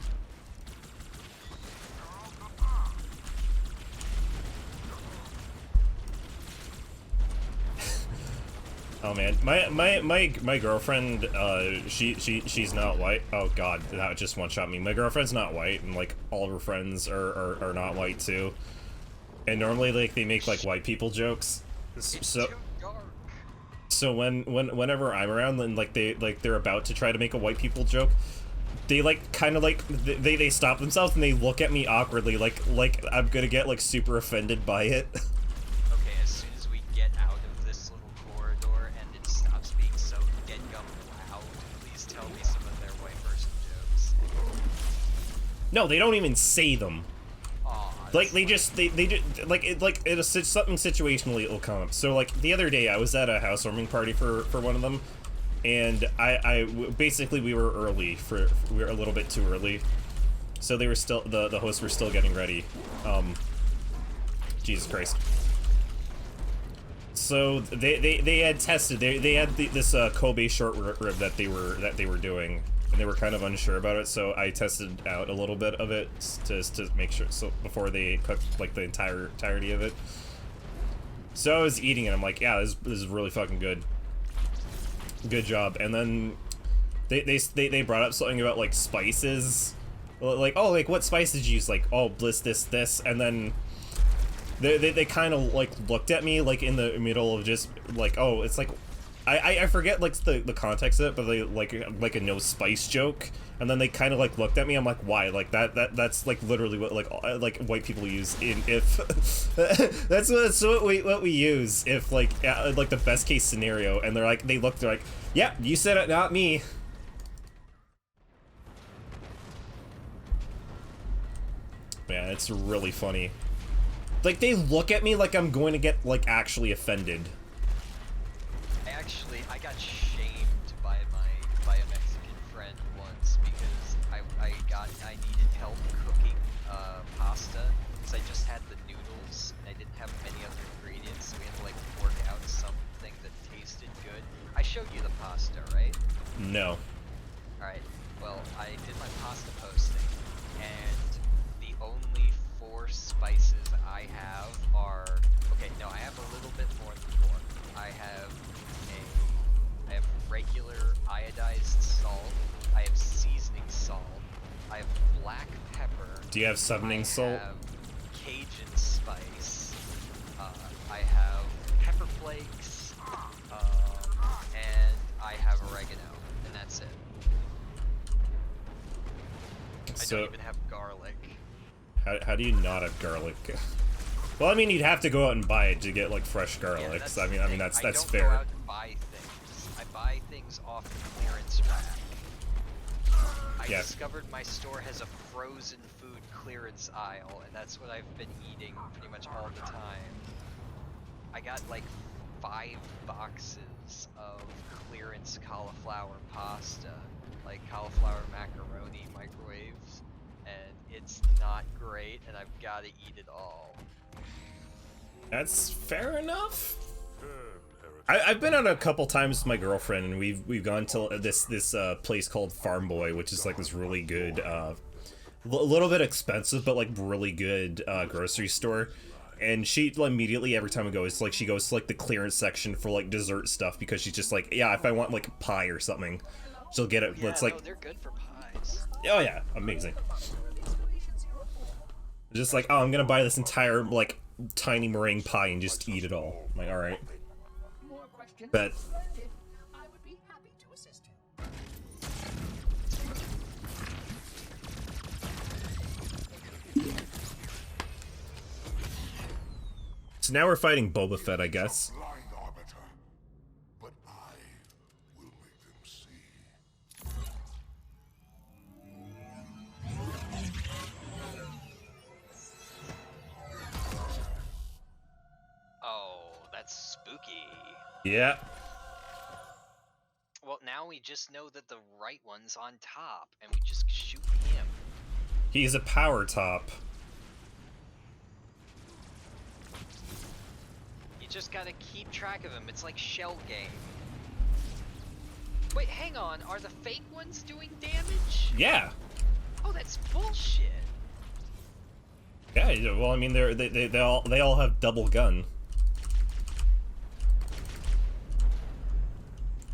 A: Oh man, my girlfriend, she's not white. Oh god, that just one shot me. My girlfriend's not white, and like all of her friends are not white too. And normally like they make like white people jokes. So whenever I'm around, then like they're about to try to make a white people joke, they like kind of like they stop themselves and they look at me awkwardly, like I'm gonna get like super offended by it. No, they don't even say them. Like they just something situationally it'll come up. So like the other day I was at a housewarming party for one of them, and basically we were early we were a little bit too early, so they were still the hosts were still getting ready. Jesus Christ. So they had tested they had this Kobe short rib that they were doing. And they were kind of unsure about it, so I tested out a little bit of it to make sure, so before they cooked like the entirety of it. So I was eating it, I'm like, yeah, this is really fucking good. Good job. And then they brought up something about like spices, like, oh, like what spice did you use? Like, oh, this, and then they kind of like looked at me like in the middle of just like, oh, it's like. I forget like the context of it, but they like a no spice joke, and then they kind of like looked at me. I'm like, why? Like that's like literally what like white people use in if that's what we use if like the best case scenario. And they're like they're like, yeah, you said it, not me. Man, it's really funny. Like they look at me like I'm going to get like actually offended.
C: I got shamed by a Mexican friend once because I needed help cooking pasta because I just had the noodles and I didn't have many other ingredients, so we had to like work out something that tasted good. I showed you the pasta, right?
A: No.
C: Alright, well, I did my pasta posting, and the only 4 spices I have are... Okay, no, I have a little bit more than 4. I have regular iodized salt, I have seasoning salt, I have black pepper.
A: Do you have summoning salt?
C: I have Cajun spice, I have pepper flakes, and I have oregano, and that's it. I don't even have garlic.
A: How do you not have garlic? Well, I mean, you'd have to go out and buy it to get like fresh garlic.
C: Yeah,
A: so, I mean that's fair.
C: I don't go out and buy things. I buy things off the clearance rack. I discovered my store has a frozen food clearance aisle, and that's what I've been eating pretty much all the time. I got like 5 boxes of clearance cauliflower pasta, like cauliflower macaroni microwaves, and it's not great, and I've got to eat it all.
A: That's fair enough. I've been out a couple times with my girlfriend, and we've gone to this place called Farm Boy, which is like this really good, a little bit expensive, but like really good grocery store. And she immediately, every time we go, it's like she goes to like the clearance section for like dessert stuff, because she's just like, yeah, if I want like pie or something, she'll get it.
C: Yeah,
A: it's like,
C: no, they're good for pies.
A: Oh yeah, amazing. Just like, oh, I'm gonna buy this entire like tiny meringue pie and just eat it all. I'm like, alright.
E: More questions?
A: Bet.
E: Splendid. I would be happy to assist you.
A: So now we're fighting Boba Fett, I guess.
B: Blind arbiter, but I will make them see.
C: Oh, that's spooky.
A: Yeah.
C: Well, now we just know that the right one's on top, and we just shoot him.
A: He's a power top.
C: You just gotta keep track of him. It's like Shell Game. Wait, hang on. Are the fake ones doing damage?
A: Yeah.
C: Oh, that's bullshit.
A: Yeah, well, I mean, they all have double gun.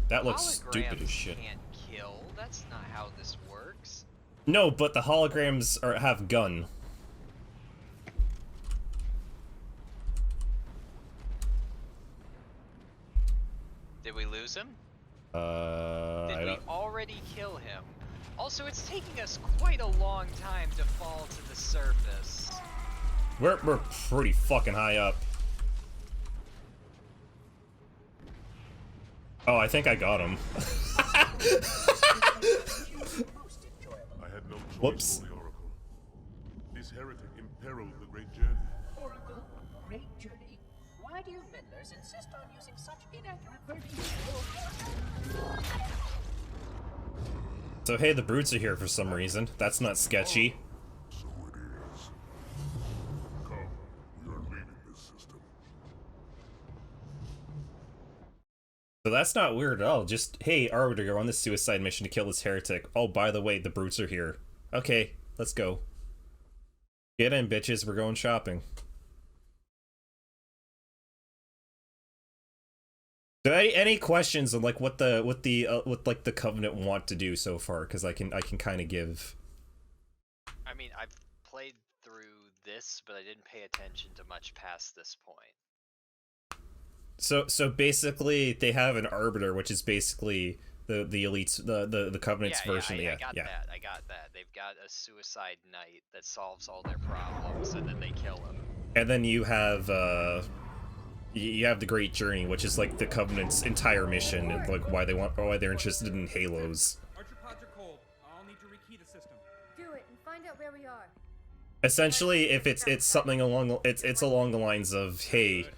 A: That looks stupid as shit.
C: Can't kill. That's not how this works.
A: No, but the holograms have gun.
C: Did we lose him?
A: I
C: Did we
A: don't...
C: already kill him? Also, it's taking us quite a long time to fall to the surface.
A: We're pretty fucking high up. Oh, I think I got him.
B: I had no choice,
A: Whoops.
B: Holy Oracle. This heretic imperiled the great journey.
E: Oracle, great journey. Why do you meddlers insist on using such inaccurate verbiage?
A: So hey, the brutes are here for some reason. That's not sketchy.
B: So it is. Come, we are leaving this system.
A: So that's not weird at all. Just, hey, Arbiter, you're on this suicide mission to kill this heretic. Oh, by the way, the brutes are here. Okay, let's go. Get in, bitches. We're going shopping. Do any questions on like what the Covenant want to do so far? Because I can kind of give.
C: I mean, I've played through this, but I didn't pay attention to much past this point.
A: So basically, they have an Arbiter, which is basically the elites, the Covenant's version.
C: I got that. They've got a suicide knight that solves all their problems, and then they kill him.
A: And then you have the Great Journey, which is like the Covenant's entire mission, and like why they're interested in Halos.
F: Archer pods are cold. I'll need to rekey the system.
G: Do it and find out where we are.
A: Essentially, if it's something along it's along the lines of, hey,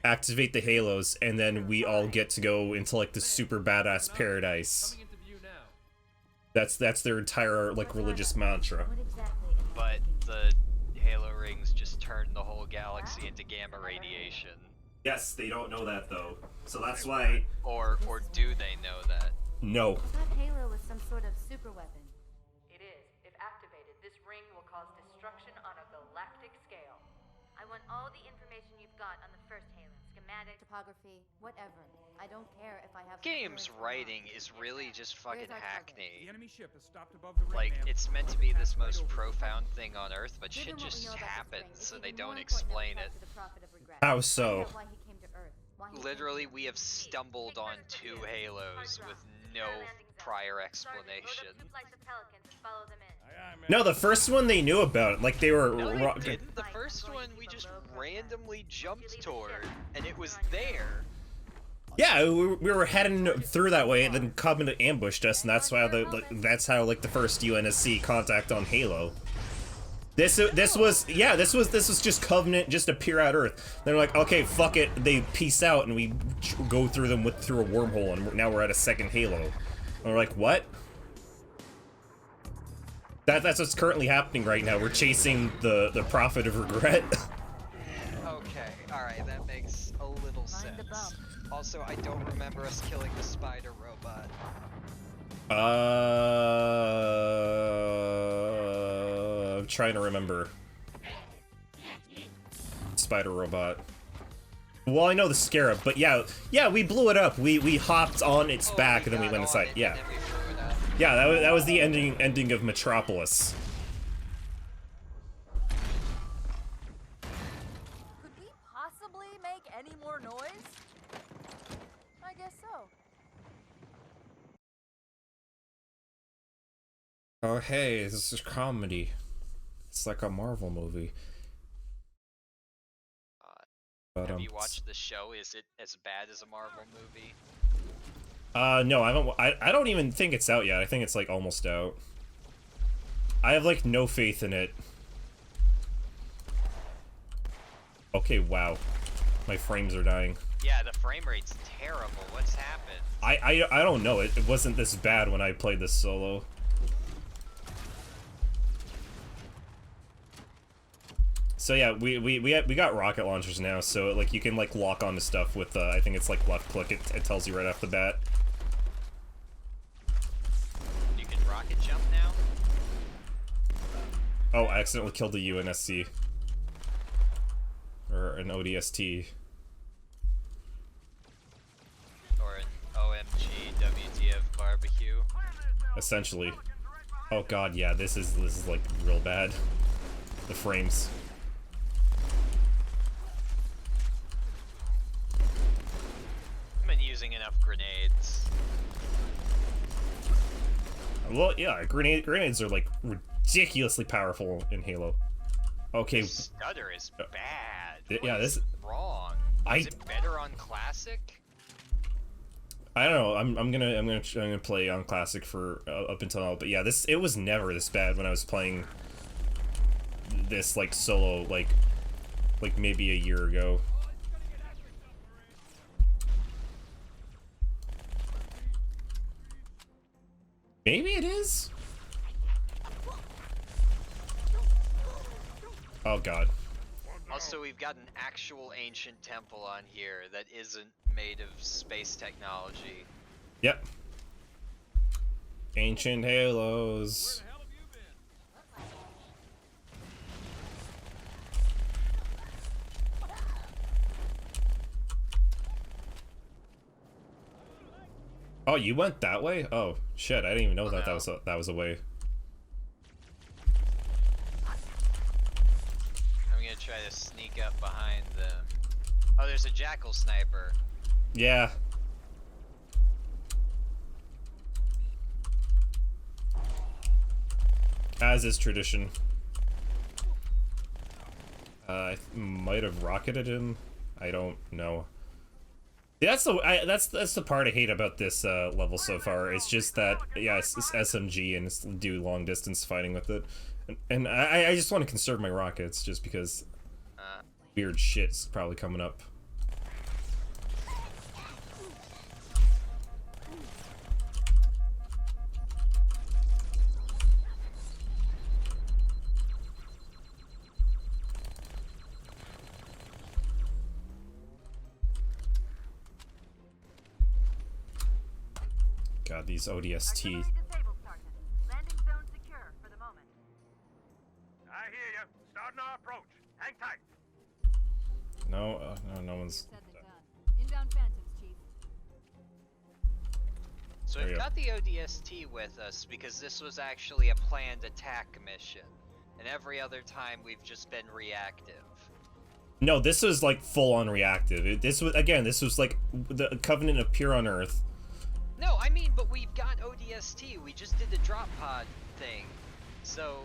A: activate the Halos, and then we all get to go into like the super badass paradise.
F: Coming into view now.
A: That's their entire like religious mantra.
G: What exactly am I
C: But
G: looking
C: the Halo rings just turn the whole galaxy into gamma radiation.
A: Yes, they don't know that though, so that's why.
C: Or do they know that?
A: No.
G: for? I thought Halo was some sort of super weapon.
H: It is. If activated, this ring will cause destruction on a galactic scale.
G: I want all the information you've got on the first Halo. Schematic, topography, whatever. I don't care if I have
C: Game's
G: clearance or not.
C: writing is really just fucking
G: Where's our target?
F: The
C: hackney.
F: enemy ship is stopped above the red
C: Like,
F: map.
C: it's meant to be this
F: Pass
C: most
F: right over.
C: profound thing on Earth, but
G: Given
C: shit
G: what we
C: just
G: know about this ring,
C: happens,
G: it's
C: so they
G: even
C: don't
G: more important that we
C: explain it.
G: capture the Prophet of Regret.
A: How
G: Find
A: so?
G: out why he came to Earth, why he came
C: Literally,
G: here.
C: we have stumbled on 2 Halos with no prior explanation.
A: No, the first one they knew about. Like they were.
C: No, they didn't. The first one we just randomly jumped toward, and it was there.
A: Yeah, we were heading through that way, and then Covenant ambushed us, and that's why that's how like the first UNSC contact on Halo. This was just Covenant just appear at Earth. They're like, okay, fuck it. They peace out, and we go through them through a wormhole, and now we're at a second Halo. And we're like, what? That's what's currently happening right now. We're chasing the Prophet of Regret.
C: Okay, alright, that makes a little
G: Find the
C: sense.
G: bump.
C: Also, I don't remember us killing the spider robot.
A: I'm trying to remember. Spider robot. Well, I know the Scarab, but yeah, we blew it up. We hopped on its back and then we went inside. Yeah, yeah, that was the ending of Metropolis.
I: Any more noise? I guess so.
A: Oh hey, this is comedy. It's like a Marvel movie. But,
C: have you watched the show? Is it as bad as a Marvel movie?
A: No, I haven't. I don't even think it's out yet. I think it's like almost out. I have like no faith in it. Okay, wow, my frames are dying.
C: Yeah, the frame rate's terrible. What's happened?
A: I don't know. It wasn't this bad when I played this solo. So yeah, we got rocket launchers now, so like you can like lock onto stuff with I think it's like left click. It tells you right off the bat.
C: You can rocket jump now?
A: Oh, I accidentally killed a UNSC. Or an ODST.
C: Or an OMG WTF barbecue.
A: Essentially. Oh god, yeah, this is like real bad. The frames.
C: I've been using enough grenades.
A: Well, yeah, grenades are like ridiculously powerful in Halo. Okay.
C: The stutter is bad.
A: Yeah,
C: what is wrong. Is it better on classic?
A: I don't know. I'm gonna play on classic for up until now, but yeah, it was never this bad when I was playing this like solo like maybe a year ago. Maybe it is. Oh god.
C: Also, we've got an actual ancient temple on here that isn't made of space technology.
A: Yep. Ancient Halos. Oh, you went that way? Oh shit! I didn't even know that that was a way.
C: I'm gonna try to sneak up behind them. Oh, there's a jackal sniper.
A: Yeah. As is tradition. I might have rocketed him. I don't know. That's the part I hate about this level so far. It's just that yeah, it's SMG and it's do long distance fighting with it, and I just want to conserve my rockets just because weird shit's probably coming up. God, these ODST.
H: Landing zone secure for the moment.
J: I hear you. Starting our approach. Hang tight.
A: No, no one's.
I: Inbound phantoms, chief.
C: So
A: There
C: we've
A: you go.
C: got the ODST with us because this was actually a planned attack mission, and every other time we've just been reactive.
A: No, this was like full on reactive. This was like the Covenant appear on Earth.
C: No, I mean, but we've got ODST. We just did the drop pod thing, so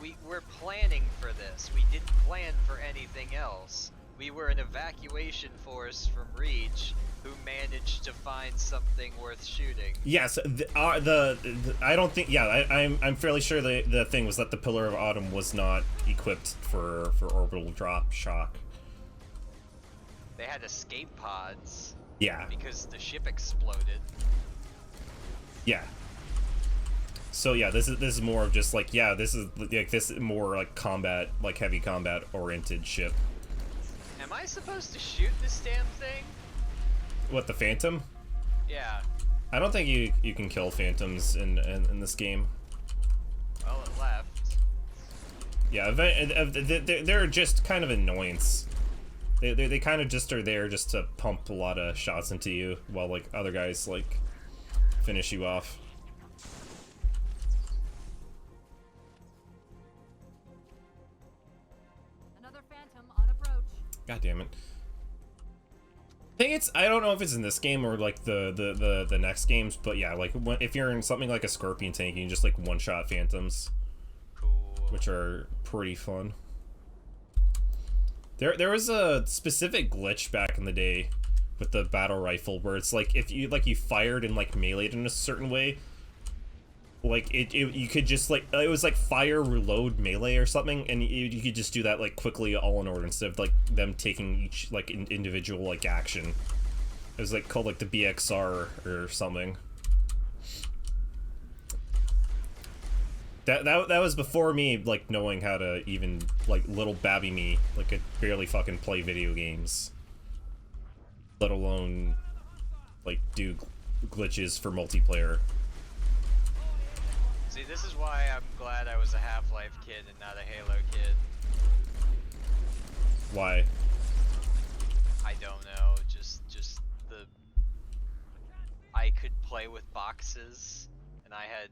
C: we're planning for this. We didn't plan for anything else. We were an evacuation force from Reach who managed to find something worth shooting.
A: Yes, I don't think. Yeah, I'm fairly sure the thing was that the Pillar of Autumn was not equipped for orbital drop shock.
C: They had escape pods.
A: Yeah.
C: Because the ship exploded.
A: Yeah. So yeah, this is more of just like this is more like combat, like heavy combat oriented ship.
C: Am I supposed to shoot this damn thing?
A: What, the Phantom?
C: Yeah.
A: I don't think you can kill Phantoms in this game.
C: Well, it left.
A: Yeah, they're just kind of annoyance. They kind of just are there just to pump a lot of shots into you while like other guys like finish you off.
I: Another phantom on approach.
A: God damn it. I think it's, I don't know if it's in this game or like the next games, but yeah, like if you're in something like a Scorpion tank, you can just like one-shot phantoms.
C: Cool.
A: Which are pretty fun. There was a specific glitch back in the day with the battle rifle where it's like if you fired and like meleeed in a certain way, like you could just like, it was like fire reload melee or something, and you could just do that like quickly all in order instead of like them taking each like individual like action. It was like called like the BXR or something. That was before me like knowing how to even like little babby me like could barely fucking play video games, let alone like do glitches for multiplayer.
C: See, this is why I'm glad I was a Half-Life kid and not a Halo kid.
A: Why?
C: I don't know, just the... I could play with boxes, and I had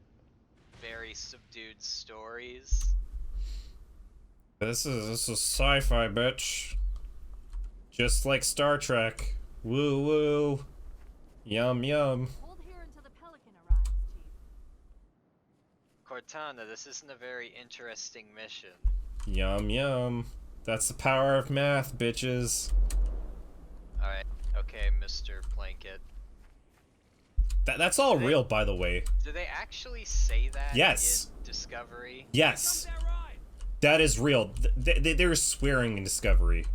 C: very subdued stories.
A: This is sci-fi, bitch. Just like Star Trek. Woo woo. Yum yum.
I: Hold here until the Pelican arrives, Chief.
C: Cortana, this isn't a very interesting mission.
A: Yum yum. That's the power of math, bitches.
C: Alright, okay, Mr. Blanket.
A: That's all real, by the way.
C: Do they actually say that
A: Yes.
C: in Discovery?
A: Yes. That is real. They're swearing in Discovery.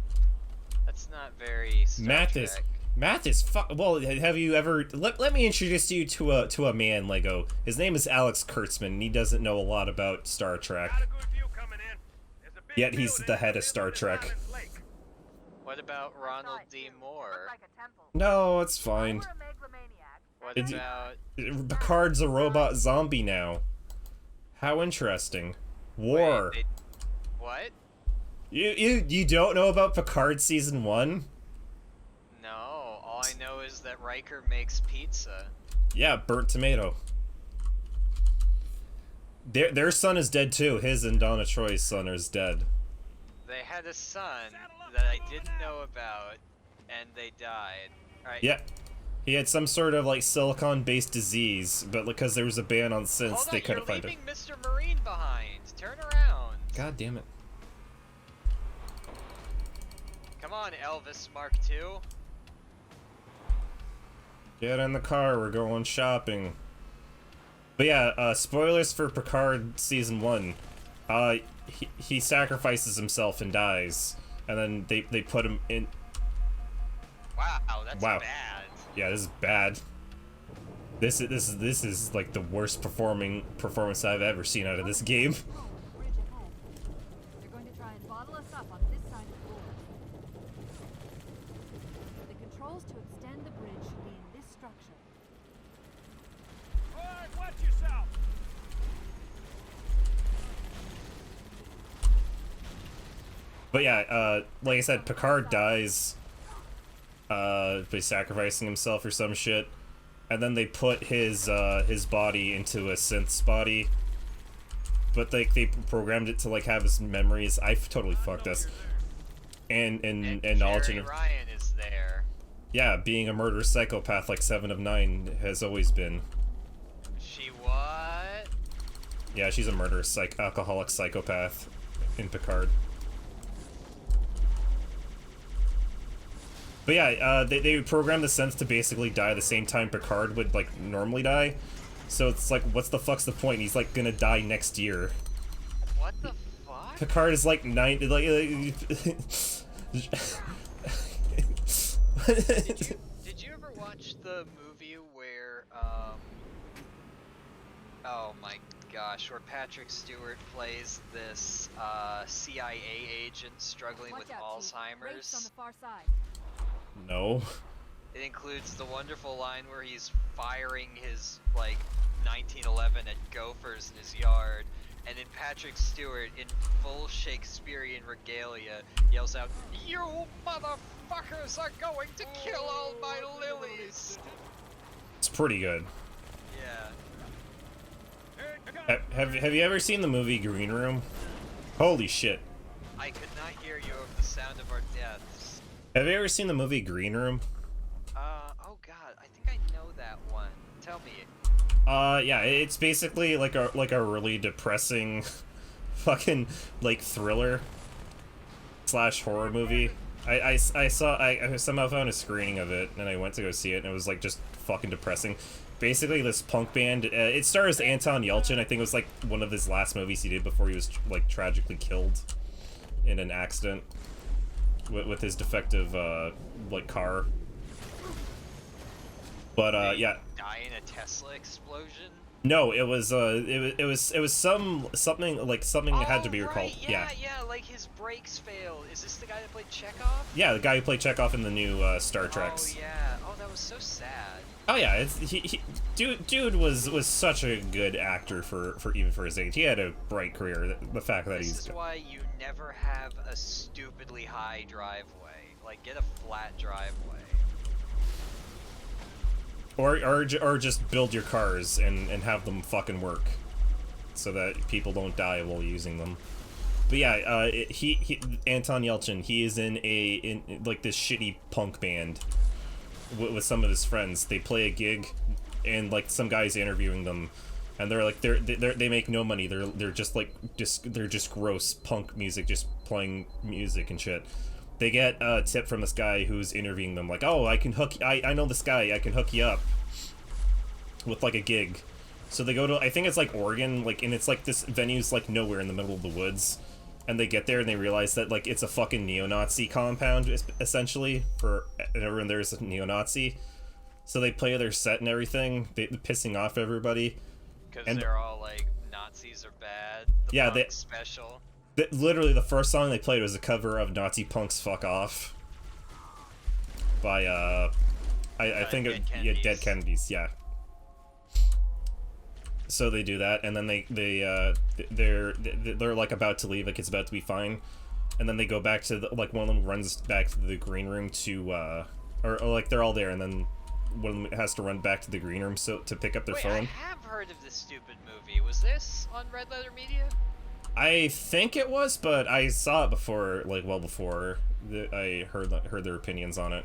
C: That's not very Star Trek.
A: Math is well, have you ever let me introduce you to a man, Lego. His name is Alex Kurtzman, and he doesn't know a lot about Star Trek. Yet he's the head of Star Trek.
C: What about Ronald D. Moore?
A: No, it's fine.
C: What about...
A: Picard's a robot zombie now. How interesting. War.
C: Wait, what?
A: You don't know about Picard season 1?
C: No, all I know is that Riker makes pizza.
A: Yeah, burnt tomato. Their son is dead too. His and Donna Troy's son is dead.
C: They had a son that I didn't know about, and they died. Alright.
A: Yeah. He had some sort of like silicon-based disease, but because there was a ban on synths, they couldn't find it.
C: You're leaving Mr. Marine behind. Turn around.
A: God damn it.
C: Come on, Elvis Mark II.
A: Get in the car, we're going shopping. But yeah, spoilers for Picard season 1. He sacrifices himself and dies, and then they put him in.
C: Wow, that's bad.
A: Yeah, this is bad. This is like the worst performance I've ever seen out of this game.
I: They're going to try and bottle us up on this side of the board. The controls to extend the bridge should be in this structure.
J: Alright, watch yourself!
A: But yeah, like I said, Picard dies by sacrificing himself or some shit, and then they put his body into a synth's body, but like they programmed it to like have his memories. I totally fucked this. And alternate.
C: Ryan is there.
A: Yeah, being a murderous psychopath like 7 of 9 has always been.
C: She what?
A: Yeah, she's a murderous alcoholic psychopath in Picard. But yeah, they programmed the synths to basically die the same time Picard would like normally die. So it's like, what's the fuck's the point? He's like gonna die next year.
C: What the fuck?
A: Picard is like 90. Like,
C: did you ever watch the movie where oh my gosh, where Patrick Stewart plays this CIA agent struggling with Alzheimer's?
I: Race on the far side.
A: No.
C: It includes the wonderful line where he's firing his, like, 1911 at gophers in his yard, and then Patrick Stewart, in full Shakespearean regalia, yells out, "You motherfuckers are going to kill all my lilies!"
A: It's pretty good.
C: Yeah.
A: Have you ever seen the movie Green Room? Holy shit.
C: I could not hear you over the sound of our deaths.
A: Have you ever seen the movie Green Room?
C: that one. Tell me.
A: Yeah, it's basically like a really depressing, fucking like thriller / horror movie. I somehow found a screening of it and I went to go see it and it was like just fucking depressing. Basically, this punk band. It stars Anton Yelchin. I think it was like one of his last movies he did before he was like tragically killed in an accident with his defective like car. But yeah.
C: Die in a Tesla explosion?
A: No, it was something that had to be recalled.
C: Yeah, like his brakes failed. Is this the guy that played Chekhov?
A: Yeah, the guy who played Chekhov in the new Star Treks.
C: Oh yeah. Oh, that was so sad.
A: Oh yeah, dude was such a good actor for even for his age. He had a bright career. The fact that
C: This is why you never have a stupidly high driveway. Like, get a flat driveway.
A: Or just build your cars and have them fucking work, so that people don't die while using them. But yeah, he Anton Yelchin, he is in like this shitty punk band with some of his friends. They play a gig, and like some guy's interviewing them, and they're like they make no money. They're just gross punk music, just playing music and shit. They get a tip from this guy who's interviewing them, like, oh, I know this guy, I can hook you up with like a gig. So they go to, I think it's like Oregon, like, and it's like this venue's like nowhere in the middle of the woods, and they get there and they realize that like it's a fucking neo-Nazi compound essentially, for and everyone there is a neo-Nazi. So they play their set and everything, pissing off everybody.
C: Because they're all like, Nazis are bad.
A: Yeah,
C: punk's special.
A: Literally, the first song they played was a cover of Nazi Punk's "Fuck Off" by I think Dead Kennedys, yeah. So they do that, and then they're like about to leave, like it's about to be fine, and then they go back to like one of them runs back to the green room to or like they're all there, and then one of them has to run back to the green room to pick up their phone.
C: I have heard of this stupid movie. Was this on Red Letter Media?
A: I think it was, but I saw it before, like well before I heard their opinions on it.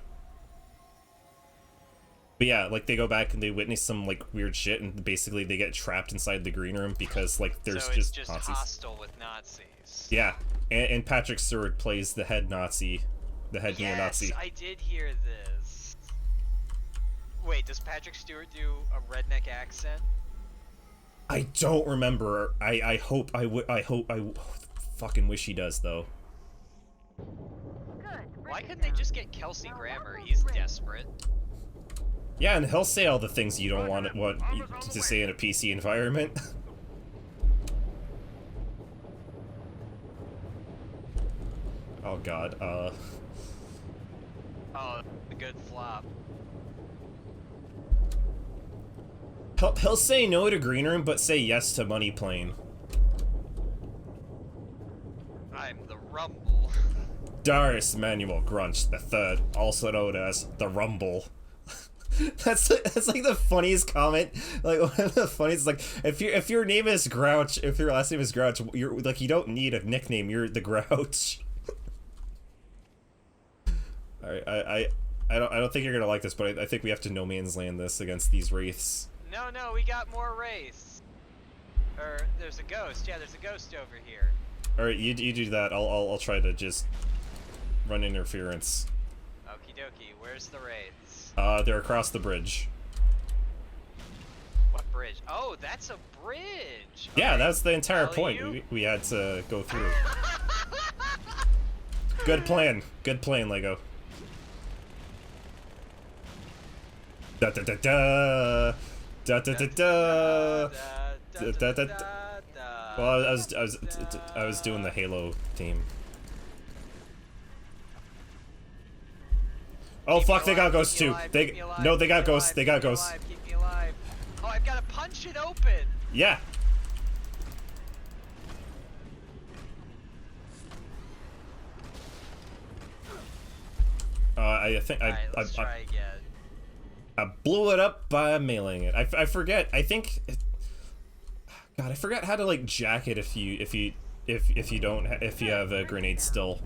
A: But yeah, like they go back and they witness some like weird shit, and basically they get trapped inside the green room because like there's just Nazis.
C: Hostile with Nazis.
A: Yeah, and Patrick Stewart plays the head Nazi, the head neo-Nazi.
C: Yes, I did hear this. Wait, does Patrick Stewart do a redneck accent?
A: I don't remember. I hope I fucking wish he does though.
C: Why couldn't they just get Kelsey Grammer? He's desperate.
A: Yeah, and he'll say all the things you don't want to say in a PC environment. Oh god, Oh,
C: a good flop.
A: He'll say no to green room, but say yes to money plane.
C: I'm the Rumble.
A: Darius Manuel Grunch III, also known as the Rumble. That's like the funniest comment. Like one of the funniest. Like if your name is Grouch, if your last name is Grouch, you're like you don't need a nickname. You're the Grouch. I don't think you're gonna like this, but I think we have to no man's land this against these wraiths.
C: No, we got more wraiths. Or there's a ghost. Yeah, there's a ghost over here.
A: All right, you do that. I'll try to just run interference.
C: Okie dokie. Where's the wraiths?
A: They're across the bridge.
C: What bridge? Oh, that's a bridge.
A: Yeah, that's the entire point. We had to go through. Good plan, Lego. Da da da da. Da da da da. Da da da da. Well, I was doing the Halo theme. Oh fuck! They got ghosts too. They got ghosts. They got ghosts.
C: Keep me alive. Oh, I've got to punch it open.
A: Yeah. I think
C: let's try again.
A: I blew it up by mailing it. I forget. I think. God, I forgot how to like jack it if you have a grenade still.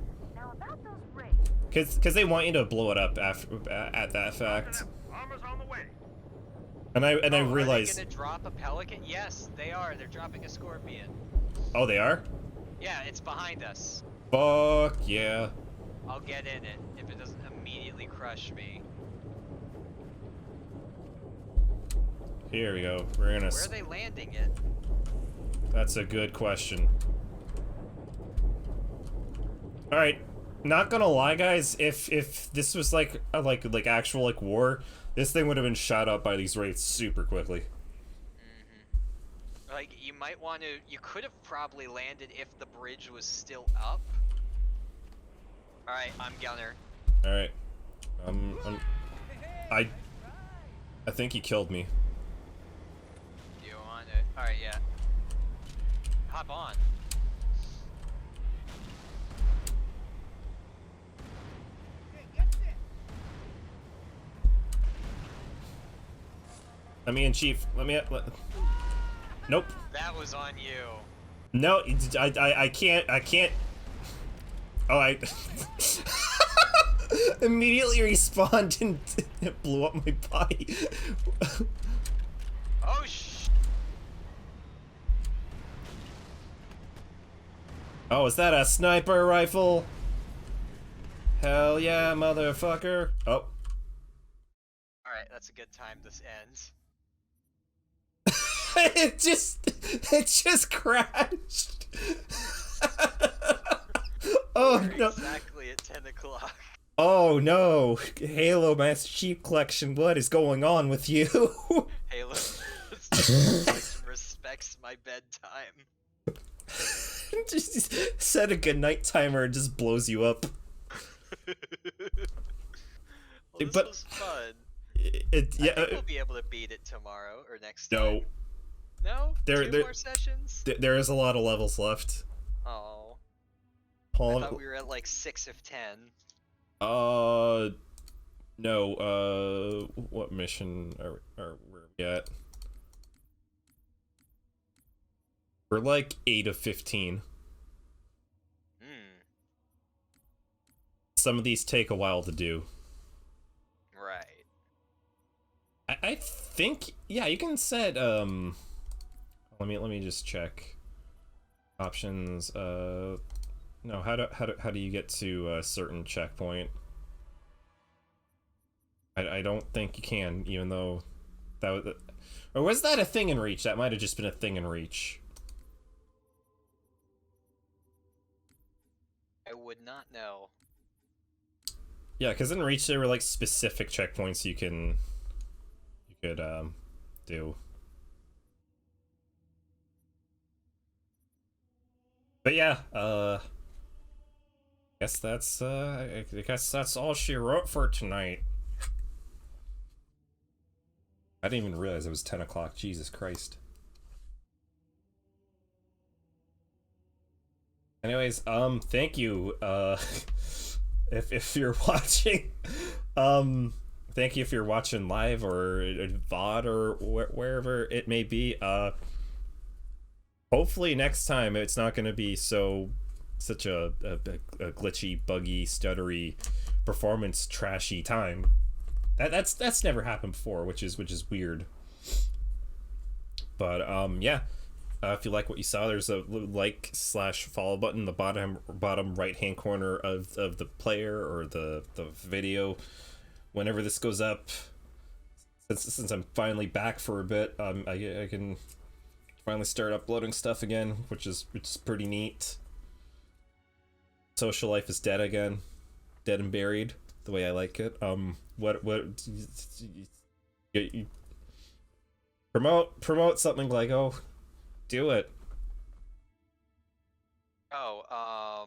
A: Because they want you to blow it up at that fact.
J: Armor's on the way.
A: And I
C: Are they
A: realized.
C: gonna drop a pelican? Yes, they are. They're dropping a scorpion.
A: Oh, they are?
C: Yeah, it's behind us.
A: Fuck yeah.
C: I'll get in it if it doesn't immediately crush me.
A: Here we go. We're gonna.
C: Where are they landing it?
A: That's a good question. All right, not gonna lie, guys. If this was like actual like war, this thing would have been shot up by these wraiths super quickly.
C: Like, you might want to. You could have probably landed if the bridge was still up. All right, I'm gunner.
A: All right. I think he killed me.
C: Do you want it? All right, yeah. Hop on.
A: Let me in, Chief. Nope.
C: That was on you.
A: No, I can't. Oh, I immediately respawned and it blew up my body.
C: Oh sh!
A: Oh, is that a sniper rifle? Hell yeah, motherfucker. Oh.
C: Alright, that's a good time this ends.
A: it just crashed. Oh
C: We're
A: no.
C: Exactly at 10 o'clock.
A: Oh no. Halo Master Chief Collection, what is going on with you?
C: Halo respects my bedtime.
A: Just set a good night timer and just blows you up.
C: Well, this
A: But
C: was fun.
A: Yeah,
C: I think we'll be able to beat it tomorrow or next time.
A: no.
C: No?
A: There-
C: Two more sessions?
A: There is a lot of levels left.
C: Oh.
A: Hold
C: I
A: on.
C: thought we were at like 6 of 10.
A: No, what mission are we at? We're like 8 of 15. Some of these take a while to do.
C: Right.
A: I think, yeah, you can set, let me just check. Options, no, how do you get to a certain checkpoint? I don't think you can, even though that was, or was that a thing in Reach? That might have just been a thing in Reach.
C: I would not know.
A: Yeah, because in Reach there were like specific checkpoints you could do. But yeah, I guess that's all she wrote for tonight. I didn't even realize it was 10 o'clock. Jesus Christ. Anyways, thank you, if you're watching, thank you if you're watching live or VOD or wherever it may be. Hopefully next time it's not going to be such a glitchy, buggy, stuttery, performance trashy time. That's never happened before, which is weird. But yeah, if you like what you saw, there's a like/follow button in the bottom right hand corner of the player or the video. Whenever this goes up, since I'm finally back for a bit, I can finally start uploading stuff again, which is pretty neat. Social life is dead again, dead and buried, the way I like it. What you promote something like, oh, do it.
C: Oh,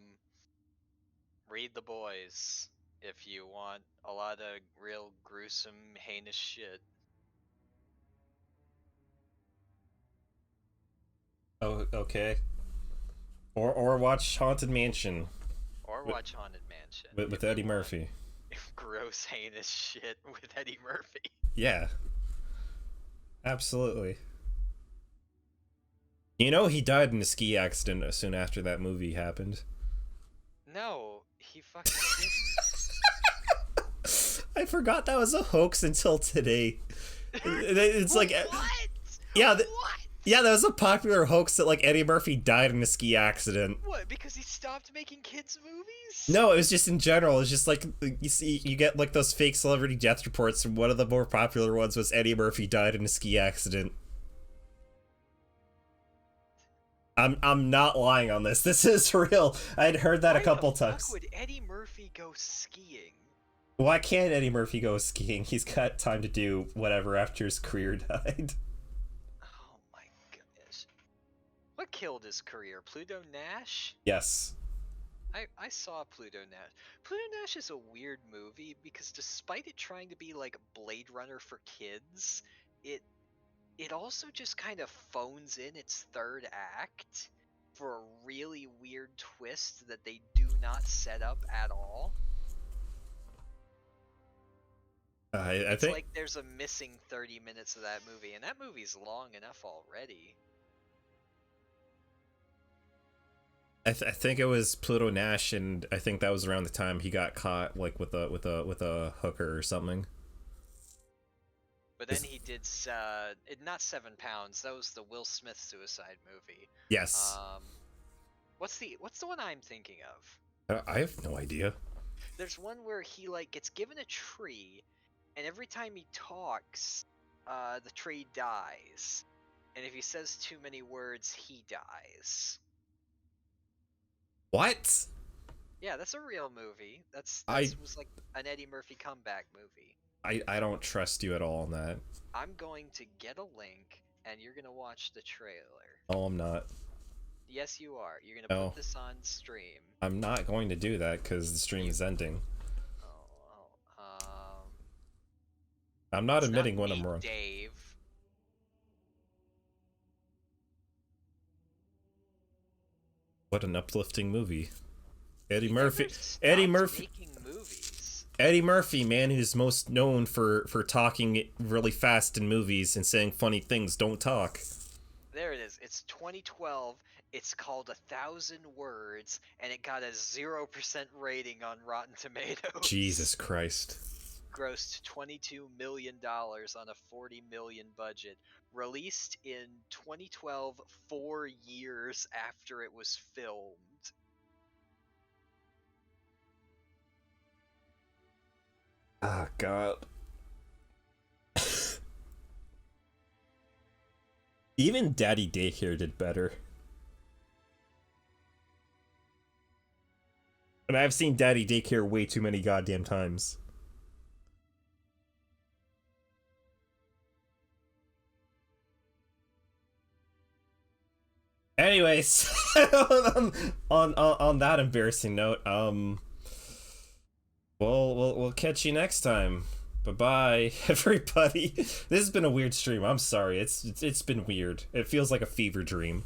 C: read The Boys if you want a lot of real gruesome, heinous shit.
A: Oh, okay. Or watch Haunted Mansion.
C: Or watch Haunted Mansion.
A: With Eddie Murphy.
C: Gross, heinous shit with Eddie Murphy.
A: Yeah. Absolutely. You know he died in a ski accident soon after that movie happened.
C: No, he fucking didn't.
A: I forgot that was a hoax until today. It's like,
C: What?
A: yeah,
C: What?
A: yeah, that was a popular hoax that like Eddie Murphy died in a ski accident.
C: What? Because he stopped making kids movies?
A: No, it was just in general. It's just like you get like those fake celebrity death reports, and one of the more popular ones was Eddie Murphy died in a ski accident. I'm not lying on this. This is real. I'd heard that a couple times.
C: Why would Eddie Murphy go skiing?
A: Why can't Eddie Murphy go skiing? He's got time to do whatever after his career died.
C: Oh my goodness. What killed his career? Pluto Nash?
A: Yes.
C: I saw Pluto Nash. Pluto Nash is a weird movie because despite it trying to be like Blade Runner for kids, it also just kind of phones in its third act for a really weird twist that they do not set up at all.
A: I think
C: It's like there's a missing 30 minutes of that movie, and that movie's long enough already.
A: I think it was Pluto Nash, and I think that was around the time he got caught like with a hooker or something.
C: But then he did not 7 Pounds. That was the Will Smith suicide movie.
A: Yes.
C: What's the one I'm thinking of?
A: I have no idea.
C: There's one where he like gets given a tree, and every time he talks, the tree dies. And if he says too many words, he dies.
A: What?
C: Yeah, that's a real movie. That was like an Eddie Murphy comeback movie.
A: I don't trust you at all on that.
C: I'm going to get a link, and you're gonna watch the trailer.
A: Oh, I'm not.
C: Yes, you are. You're gonna put this on stream.
A: I'm not going to do that because the stream is ending. I'm not admitting when I'm wrong.
C: Dave.
A: What an uplifting movie. Eddie
C: He
A: Murphy.
C: never stopped
A: Eddie Murphy.
C: making movies.
A: Eddie Murphy, man, who's most known for talking really fast in movies and saying funny things. Don't talk.
C: There it is. It's 2012. It's called 1,000 Words, and it got a 0% rating on Rotten Tomatoes.
A: Jesus Christ.
C: Grossed $22 million on a $40 million budget. Released in 2012, 4 years after it was filmed.
A: Oh, God. Even Daddy Daycare did better. And I've seen Daddy Daycare way too many goddamn times. Anyways, on that embarrassing note, we'll catch you next time. Bye-bye, everybody. This has been a weird stream. I'm sorry. It's been weird. It feels like a fever dream.